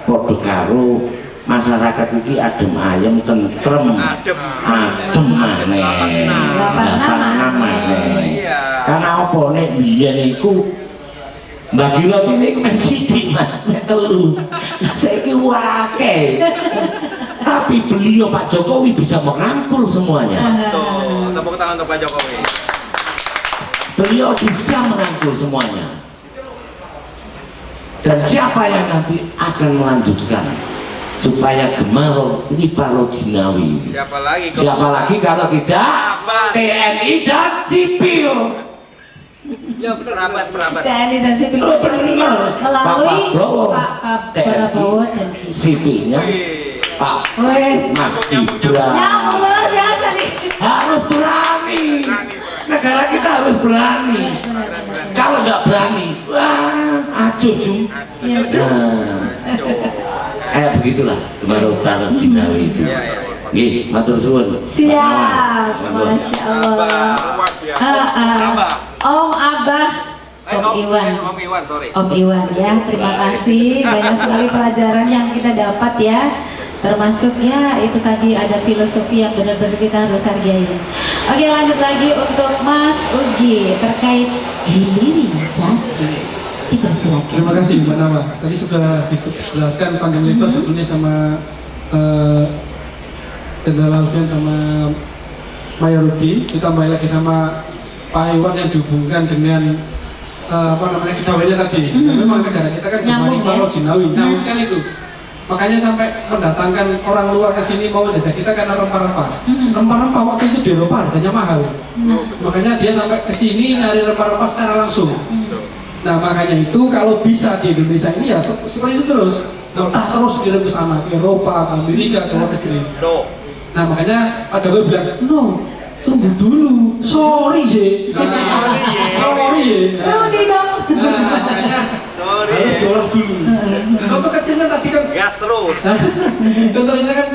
podo karo masyarakat ini adem ayem tentrem adem maneh lapan maneh. Karena apa nek biyen iku Mbak Girot ini men sithik Mas, nek telu. Saiki wake. Tapi beliau Pak Jokowi bisa merangkul semuanya. Tuh, tepuk tangan untuk Pak Jokowi. Beliau bisa merangkul semuanya. Dan siapa yang nanti akan melanjutkan supaya Gemaro ini Paro Jinawi? Siapa lagi kalau tidak TNI dan sipil? Ya benar, perabat. TNI dan sipil Benar. melalui Pak Prabowo dan Gibran. sipilnya Pak Wes. Mas Gibran. Nyambung luar biasa nih. Harus berani. Negara kita harus berani. Kalau nggak berani, wah, acuh Jum. Iya, Kayak begitulah Gemaro Paro Jinawi itu. Nggih, matur suwun. Siap, Masya Allah. Om Abah, Om Iwan. Om Iwan, sorry. Om Iwan ya, terima kasih. Banyak sekali pelajaran yang kita dapat ya. Termasuk ya itu tadi ada filosofi yang benar-benar kita harus hargai. Oke, lanjut lagi untuk Mas Ugi terkait hilirisasi. Dipersilakan. Terima kasih Mbak Nawa. Tadi sudah dijelaskan panjang lebar sebetulnya sama Jenderal Alfian sama Mayor Rudi. Ditambah lagi sama Pak Iwan yang dihubungkan dengan kejawaannya tadi. Memang negara kita kan cuma Paro Jinawi. Nyambung sekali itu. Makanya sampai mendatangkan orang luar ke sini mau jajah kita karena rempah-rempah. Rempah-rempah waktu itu di Eropa harganya mahal. Makanya dia sampai ke sini nyari rempah-rempah secara langsung. Nah makanya itu kalau bisa di Indonesia ini ya seperti itu terus. Entah terus kirim ke sana, ke Eropa, ke Amerika, ke luar negeri. Nah makanya Pak Jokowi bilang, no, tunggu dulu. Sorry ye. Sorry ye. Rudi dong. Nah makanya harus diolah dulu. Contoh kecilnya tadi kan, Gas terus. contohnya kan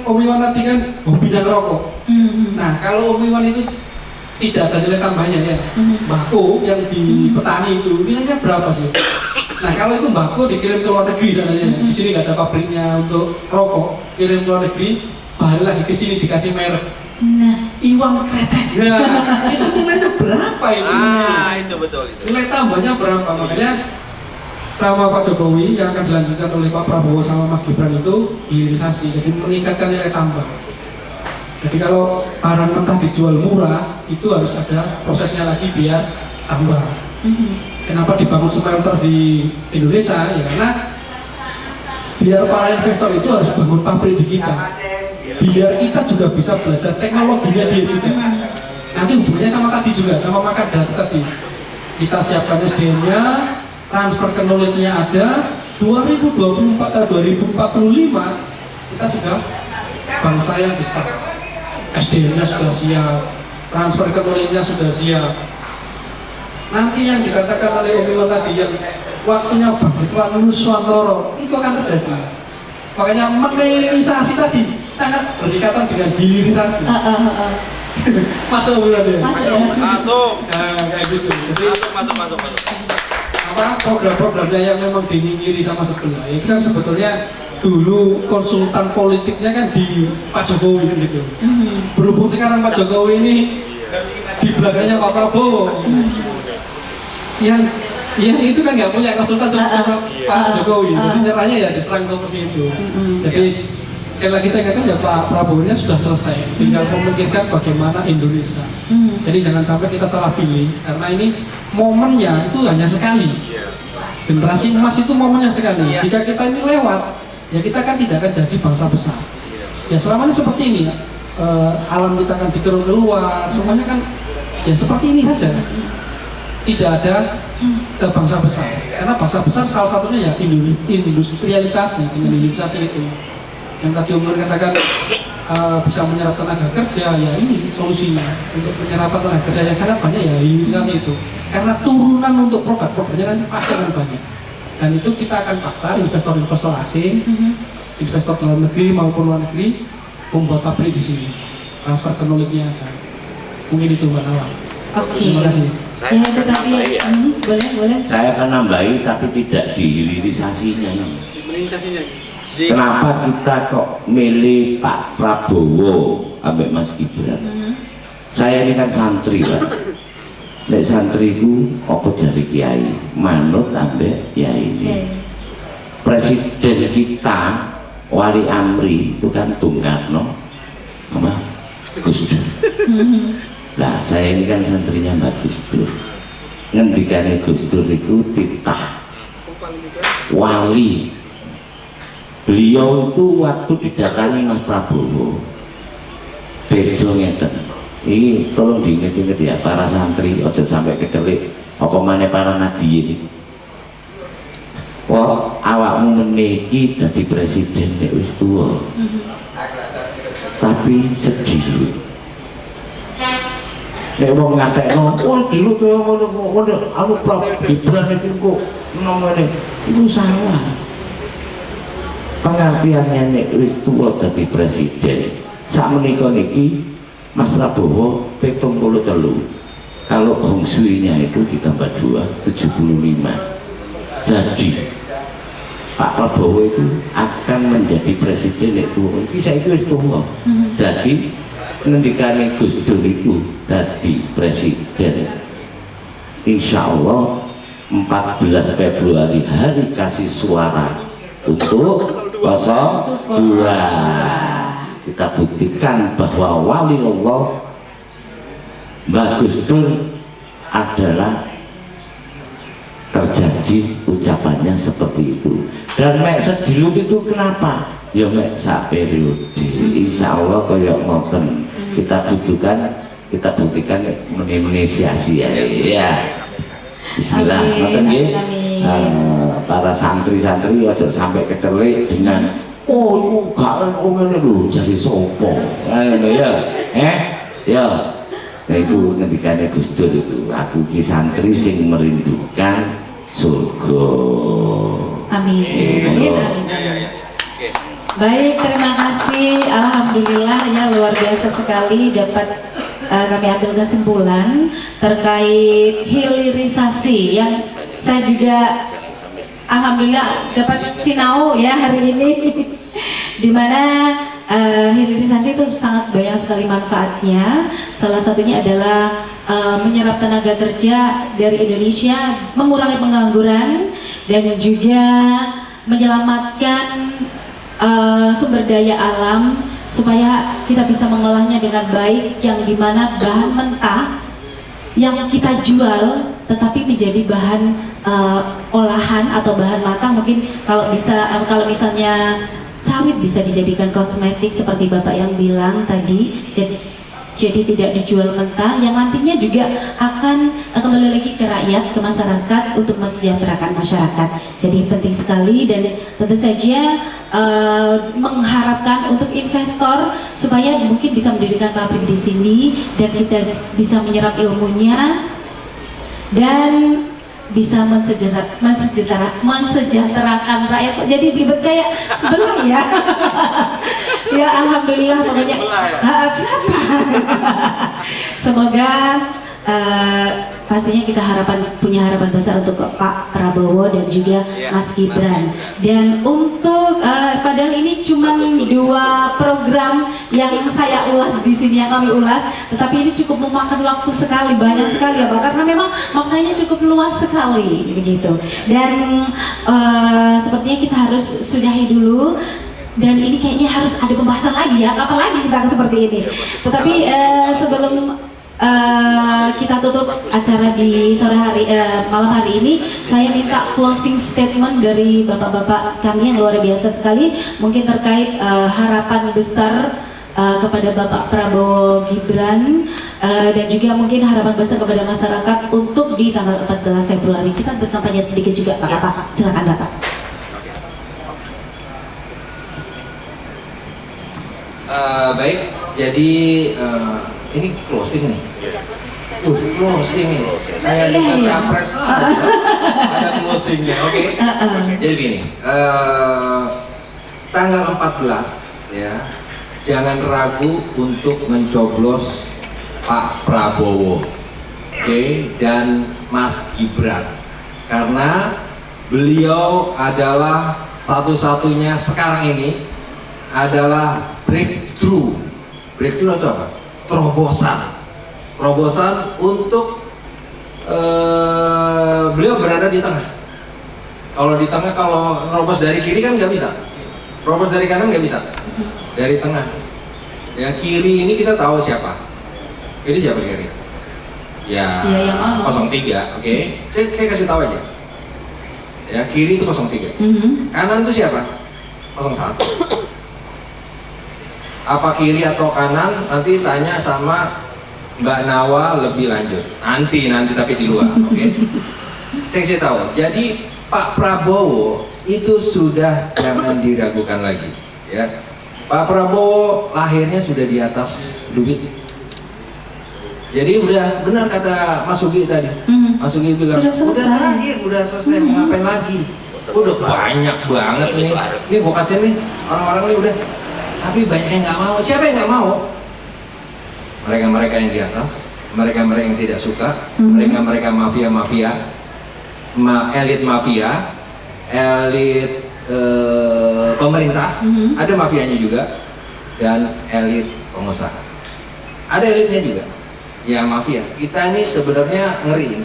Om Iwan tadi kan hobinya ngerokok. Nah kalau Om Iwan itu tidak ada nilai tambahnya ya, mbako yang di petani itu nilainya berapa sih? Nah kalau itu mbako dikirim ke luar negeri sebenarnya, di sini nggak ada pabriknya untuk rokok, kirim ke luar negeri, balik lagi ke sini dikasih merek. Nah, Iwan kretek. Nah, itu nilainya berapa itu? Itu betul itu. Nilai tambahnya berapa? Makanya sama Pak Jokowi yang akan dilanjutkan oleh Pak Prabowo sama Mas Gibran itu hilirisasi, jadi meningkatkan nilai tambah. Jadi kalau barang mentah dijual murah, itu harus ada prosesnya lagi biar tambah. Kenapa dibangun smelter di Indonesia? Ya karena biar para investor itu harus bangun pabrik di kita. Biar kita juga bisa belajar teknologinya dia juga. Nanti hubungannya sama tadi juga, sama makan gratis tadi. Kita siapkan SDM-nya, transfer ke knowledge-nya ada. 2045 kita sudah bangsa yang besar. SDM-nya sudah siap, transfer ke knowledge-nya sudah siap. Nanti yang dikatakan oleh Om Iwan tadi yang waktunya Bang Nuswantoro itu akan terjadi. Makanya menilisasi tadi sangat berdekatan dengan hilirisasi. Masuk Om Iwan ya? Masuk. Nah, kayak gitu. Jadi Masuk. apa program-programnya yang memang dinyinyi sama sebelah itu kan sebetulnya dulu konsultan politiknya kan di Pak Jokowi kan gitu. Berhubung sekarang Pak Jokowi ini di belakangnya Pak Prabowo, yang itu kan nggak punya konsultan seperti Pak Jokowi, jadi nyerahnya ya diserang seperti itu. Jadi sekali lagi saya katakan ya Pak Prabowo-nya sudah selesai, tinggal memikirkan bagaimana Indonesia. Jadi jangan sampai kita salah pilih, karena ini momennya itu hanya sekali. Generasi emas itu momennya sekali. Jika kita ini lewat, ya kita kan tidak akan jadi bangsa besar. Ya selama ini seperti ini, alam kita akan dikeruk keluar, semuanya kan ya seperti ini saja. Tidak ada bangsa besar, karena bangsa besar salah satunya ya industrialisasi. Dengan industrialisasi itu yang tadi Umar katakan bisa menyerap tenaga kerja, ya ini solusinya untuk penyerapan tenaga kerja yang sangat banyak ya industrialisasi itu, karena turunan untuk produk-produknya nanti pasti akan banyak, dan itu kita akan paksa investor-investor asing, investor dalam negeri maupun luar negeri membuat pabrik di sini, transfer teknologinya ada. Mungkin itu Mbak Nawa. Terima kasih. Ya itu tadi, boleh. Saya akan nambahi tapi tidak dihilirisasinya ini. Kenapa kita kok milih Pak Prabowo ambek Mas Gibran? Saya ini kan santri Pak. Nek santriku apa jari kiai, manut ambek kiai ini. Presiden kita Wali Amri itu kan Bung Karno, apa? Gus Dur. Nah saya ini kan santrinya Mbak Gus Dur. Ngendikane Gus Dur itu titah wali. Beliau itu waktu didatangi Mas Prabowo bejo ngeten. Ini tolong diinget-inget ya para santri, ojo sampai kecelik apa maneh para nadiyin. Wah, awakmu meniki dadi presiden nek wis tuwa. Tapi sedih. Nek wong ngatekno, oh dulu tuh ngono anu Prabowo Gibran iki kok nomene. Itu salah. Pengertiannya nek wis tuwa dadi presiden. Sak menika niki Mas Prabowo 73. Kalau bungsuinya itu ditambah 2, 75. Jadi Pak Prabowo itu akan menjadi presiden nek tuwa. Iki saiki wis tuwa. Jadi ngendikane Gus Dur itu dadi presiden. Insyaallah 14 Februari hari kasih suara untuk 02 kita buktikan bahwa wali Allah Mbak Gus Dur adalah terjadi ucapannya seperti itu. Dan mek sedilut itu kenapa? Ya mek sak periode. Insya Allah koyok ngoten kita butuhkan, kita buktikan menginisiasi ya. Bismillah, ngoten nggih. Para santri-santri aja sampai kecelik dengan oh iku gak ngene lho jadi sopo. Ngono ya. Ya. Nah itu ngendikane Gus Dur itu, aku ki santri sing merindukan surga. Amin. Amin. Ya, ya, ya. Oke. Baik, terima kasih. Alhamdulillah ya, luar biasa sekali dapat kami ambil kesimpulan terkait hilirisasi yang saya juga alhamdulillah dapat sinau ya hari ini dimana hilirisasi itu sangat banyak sekali manfaatnya. Salah satunya adalah menyerap tenaga kerja dari Indonesia, mengurangi pengangguran, dan juga menyelamatkan sumber daya alam supaya kita bisa mengolahnya dengan baik, yang dimana bahan mentah yang kita jual tetapi menjadi bahan olahan atau bahan matang. Mungkin kalau misalnya sawit bisa dijadikan kosmetik seperti Bapak yang bilang tadi, jadi tidak dijual mentah, yang nantinya juga akan kembali lagi ke rakyat, ke masyarakat untuk mesejahterakan masyarakat. Jadi penting sekali, dan tentu saja mengharapkan untuk investor supaya mungkin bisa mendirikan pabrik di sini dan kita bisa menyerap ilmunya dan bisa mensejahterakan rakyat. Kok jadi ribet kayak sebelah ya. Ya alhamdulillah pokoknya. Kenapa? Semoga pastinya kita punya harapan besar untuk Pak Prabowo dan juga Mas Gibran. Dan untuk padahal ini cuma 2 program yang saya ulas di sini, yang kami ulas, tetapi ini cukup memakan waktu sekali, banyak sekali ya Pak, karena memang maknanya cukup luas sekali begitu. Dan sepertinya kita harus sudahi dulu. Dan ini kayaknya harus ada pembahasan lagi ya, kapan lagi kita seperti ini. Tetapi sebelum kita tutup acara di sore hari malam hari ini, saya minta closing statement dari bapak-bapak kami yang luar biasa sekali, mungkin terkait harapan besar kepada Bapak Prabowo Gibran, dan juga mungkin harapan besar kepada masyarakat untuk di tanggal 14 Februari kita berkampanye sedikit juga Bapak. Silakan Bapak. Baik, jadi ini closing nih. Closing nih. Kayak di capres ada closingnya. Oke. Jadi gini, tanggal 14 ya, jangan ragu untuk mencoblos Pak Prabowo, oke, dan Mas Gibran, karena beliau adalah satu-satunya sekarang ini adalah breakthrough itu apa? Terobosan untuk beliau berada di tengah. Kalau di tengah, kalau nerobos dari kiri kan nggak bisa, nerobos dari kanan nggak bisa, dari tengah. Ya kiri ini kita tahu siapa. Kiri siapa kiri? Ya, yang 03, oke. Saya kasih tahu aja. Ya kiri itu 03. Kanan itu siapa? 01. Apa kiri atau kanan, nanti tanya sama Mbak Nawa lebih lanjut. Nanti tapi di luar, oke? Saya kasih tahu. Jadi Pak Prabowo itu sudah jangan diragukan lagi, ya. Pak Prabowo lahirnya sudah di atas duit. Jadi udah benar kata Mas Ugi tadi. Mas Ugi bilang udah terakhir, udah selesai, mau ngapain lagi? Udah banyak banget nih. Ini gua kasih nih orang-orang nih udah. Tapi banyak yang nggak mau. Siapa yang nggak mau? Mereka-mereka yang di atas, mereka-mereka yang tidak suka, mereka-mereka mafia-mafia, elit mafia, elit pemerintah, ada mafianya juga, dan elit pengusaha. Ada elitnya juga, ya mafia. Kita ini sebenarnya ngeri.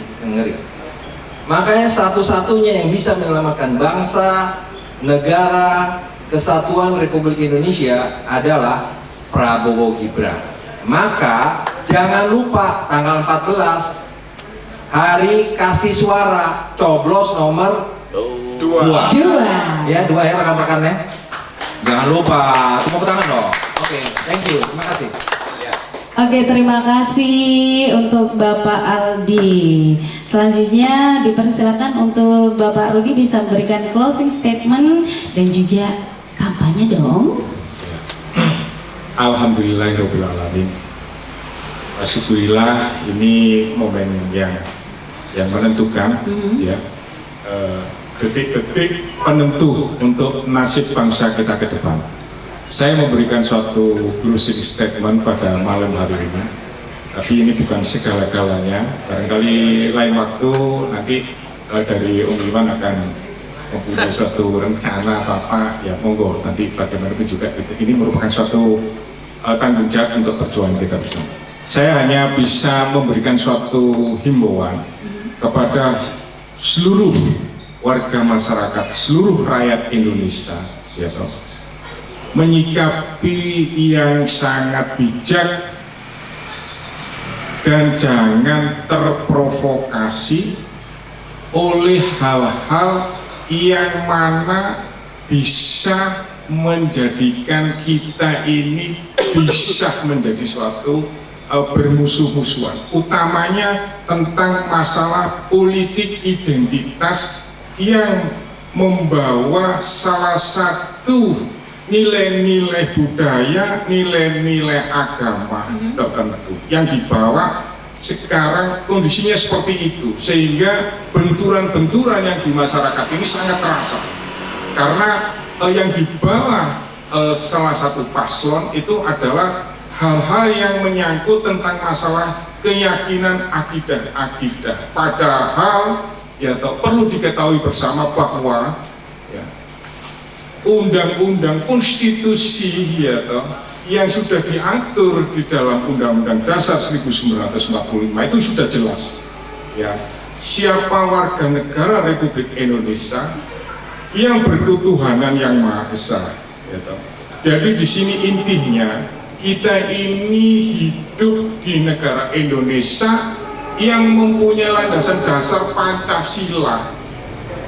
Makanya satu-satunya yang bisa menyelamatkan bangsa, negara, Kesatuan Republik Indonesia adalah Prabowo Gibran. Maka jangan lupa tanggal 14 hari kasih suara, coblos nomor 2. Ya 2 ya rekan-rekannya. Jangan lupa, tepuk tangan dong. Oke, thank you, terima kasih. Oke, terima kasih untuk Bapak Aldi. Selanjutnya dipersilakan untuk Bapak Rudi bisa memberikan closing statement dan juga kampanye dong. Alhamdulillahirobbilalamin. Syukurillah, ini momen yang menentukan ya. detik-detik penentu untuk nasib bangsa kita ke depan. Saya memberikan suatu closing statement pada malam hari ini, tapi ini bukan segala-galanya. Barangkali lain waktu nanti dari Om Iwan akan mempunyai suatu rencana apa, ya monggo nanti bagaimanapun juga ini merupakan suatu tanggung jawab untuk perjuangan kita bersama. Saya hanya bisa memberikan suatu himbauan kepada seluruh warga masyarakat, seluruh rakyat Indonesia, ya toh, menyikapi yang sangat bijak dan jangan terprovokasi oleh hal-hal yang mana bisa menjadikan kita ini bisa menjadi suatu bermusuh-musuhan, utamanya tentang masalah politik identitas yang membawa salah satu nilai-nilai budaya, nilai-nilai agama tertentu yang dibawa. Sekarang kondisinya seperti itu, sehingga benturan-benturan yang di masyarakat ini sangat terasa karena yang dibawa salah satu paslon itu adalah hal-hal yang menyangkut tentang masalah keyakinan akidah. Padahal ya perlu diketahui bersama bahwa ya, undang-undang konstitusi ya yang sudah diatur di dalam Undang-Undang Dasar 1945 itu sudah jelas ya, siapa warga negara Republik Indonesia yang berketuhanan yang Maha Esa ya. Jadi di sini intinya kita ini hidup di negara Indonesia yang mempunyai landasan dasar Pancasila.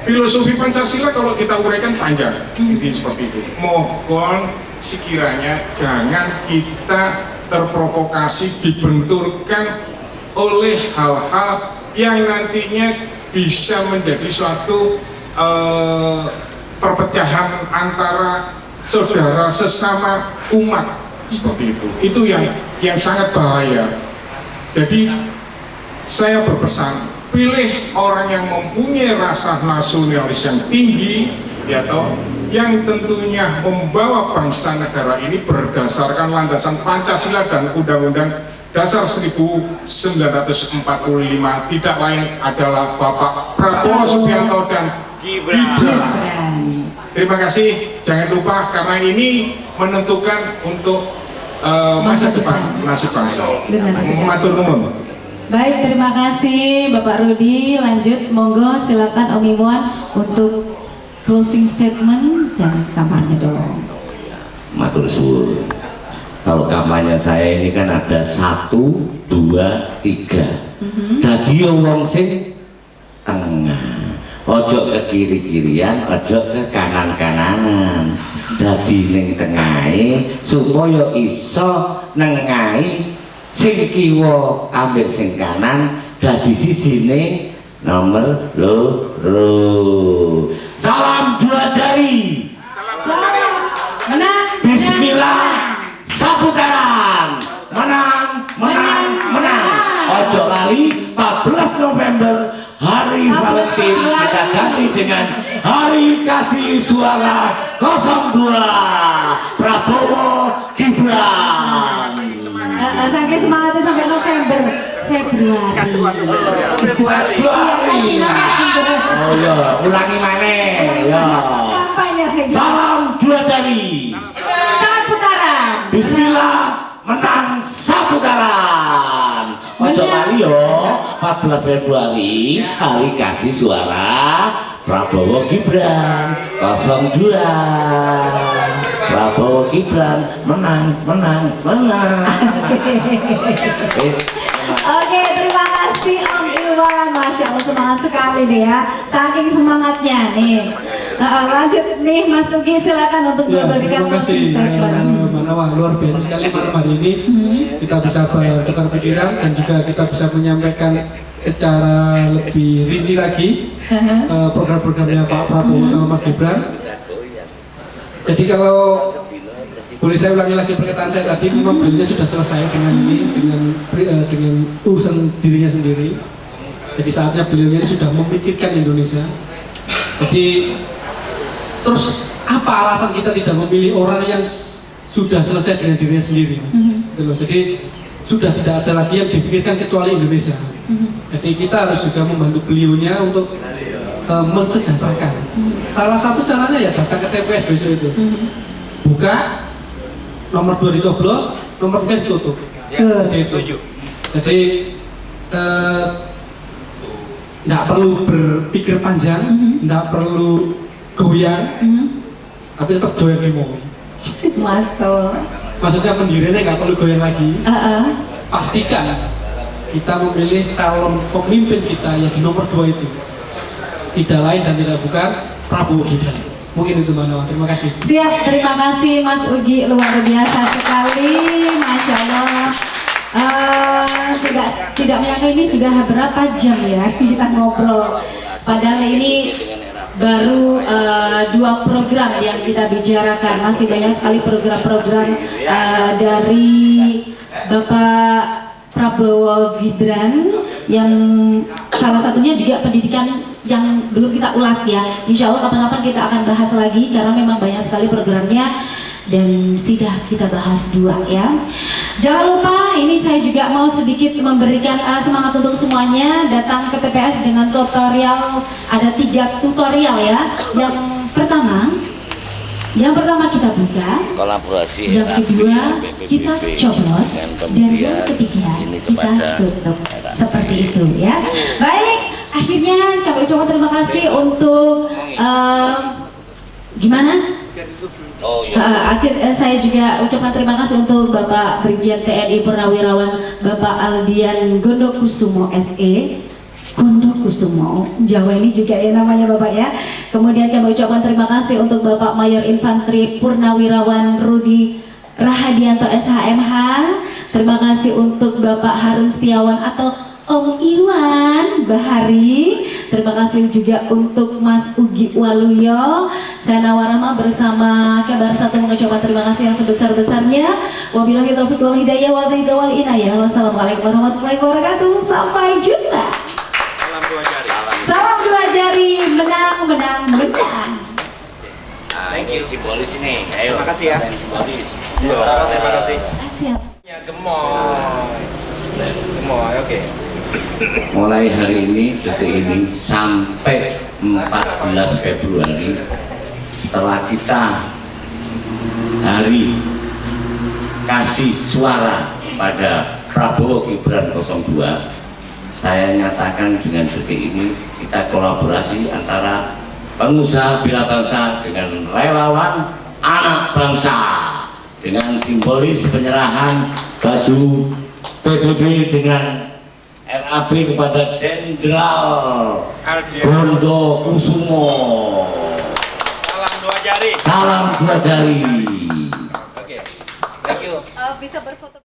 Filosofi Pancasila kalau kita uraikan panjang, intinya seperti itu. Mohon sekiranya jangan kita terprovokasi, dibenturkan oleh hal-hal yang nantinya bisa menjadi suatu perpecahan antara saudara sesama umat seperti itu. Itu yang sangat bahaya. Jadi saya berpesan, pilih orang yang mempunyai rasa nasionalis yang tinggi, ya toh, yang tentunya membawa bangsa negara ini berdasarkan landasan Pancasila dan Undang-Undang Dasar 1945, tidak lain adalah Bapak Prabowo Subianto dan Gibran. Terima kasih, jangan lupa karena ini menentukan untuk masa depan nasib bangsa. Matur nuwun. Baik, terima kasih Bapak Rudi. Lanjut, monggo silakan Om Iwan untuk closing statement dan kampanye dong. Matur suwun. Kalau kampanye saya ini kan ada 1, 2, 3. Jadi wong sing tengah. Ojo ke kiri-kirian, ojo ke kanan-kananan. Dadi ning tengahe supaya iso nengahi sing kiwa ambek sing kanan dadi sijine nomor loro. Salam 2 jari. Salam menang. Bismillah saputaran. Menang, menang, menang. Ojo lali 14 November Hari Valentine kita ganti dengan Hari Kasih Suara 02 Prabowo Gibran. Saking semangatnya sampai November, Februari. Oh ya, ulangi mana? Ya. Salam 2 jari. Salam putaran. Bismillah menang saputaran. Ojo kali yo 14 Februari Hari Kasih Suara Prabowo Gibran 02 Prabowo Gibran menang. Oke, terima kasih Om Iwan. Masya Allah, semangat sekali deh ya. Saking semangatnya nih. Lanjut nih Mas Tugi, silakan untuk memberikan terima kasih Manawa, luar biasa sekali malam hari ini kita bisa bertukar pikiran dan juga kita bisa menyampaikan secara lebih rinci lagi program-programnya Pak Prabowo sama Mas Gibran. Jadi kalau boleh saya ulangi lagi pernyataan saya tadi, memang beliau sudah selesai dengan ini, dengan urusan dirinya sendiri. Jadi saatnya beliau ini sudah memikirkan Indonesia. Jadi terus apa alasan kita tidak memilih orang yang sudah selesai dengan dirinya sendiri? Gitu loh. Jadi sudah tidak ada lagi yang dipikirkan kecuali Indonesia. Jadi kita harus juga membantu beliaunya untuk mensejahterakan. Salah satu caranya ya datang ke TPS besok itu. Buka, nomor 2 dicoblos, nomor 3 ditutup. Jadi itu. Jadi nggak perlu berpikir panjang, nggak perlu goyang, tapi tetap joyang mau. Maksudnya pendiriannya nggak perlu goyang lagi. Pastikan kita memilih calon pemimpin kita yang di nomor 2 itu tidak lain dan tidak bukan Prabowo Gibran. Mungkin itu Mbak Nawa. Terima kasih. Siap, terima kasih Mas Ugi, luar biasa sekali, Masya Allah. Tidak menyangka ini sudah berapa jam ya kita ngobrol. Padahal ini baru 2 program yang kita bicarakan. Masih banyak sekali program-program dari Bapak Prabowo Gibran yang salah satunya juga pendidikan yang belum kita ulas ya. Insya Allah kapan-kapan kita akan bahas lagi karena memang banyak sekali programnya dan sudah kita bahas 2 ya. Jangan lupa ini saya juga mau sedikit memberikan semangat untuk semuanya datang ke TPS dengan tutorial. Ada 3 tutorial ya. Yang pertama kita buka, Kolaborasi yang kedua kita coblos, dan yang ketiga kita tutup. Seperti itu ya. Baik, akhirnya kami ucapkan terima kasih untuk gimana? Saya juga ucapkan terima kasih untuk Bapak Brigjen TNI Purnawirawan Bapak Aldian Gondokusumo SE. Gondokusumo, Jawa ini juga ya namanya Bapak ya. Kemudian kami ucapkan terima kasih untuk Bapak Mayor Infanteri Purnawirawan Rudi Rahadianto SHMH. Terima kasih untuk Bapak Harun Setiawan atau Om Iwan Bahari. Terima kasih juga untuk Mas Ugi Waluyo. Saya Nawarama bersama Kabar Satu mengucapkan terima kasih yang sebesar-besarnya. Wabillahi taufiq wal hidayah wal ridha wal inayah. Wassalamualaikum warahmatullahi wabarakatuh. Sampai jumpa. Salam 2 jari, menang. Thank you. Simbolis ini. Ayo. Terima kasih ya. Simbolis. Terima kasih. Siap. Ya gemoy, oke. Mulai hari ini, detik ini sampai 14 Februari setelah kita hari kasih suara pada Prabowo Gibran 02, saya nyatakan dengan detik ini kita kolaborasi antara pengusaha bela bangsa dengan relawan anak bangsa dengan simbolis penyerahan baju PBB dengan RAB kepada Jenderal Gondokusumo. Salam 2 jari. Salam 2 jari. Oke. Thank you. Bisa berfoto.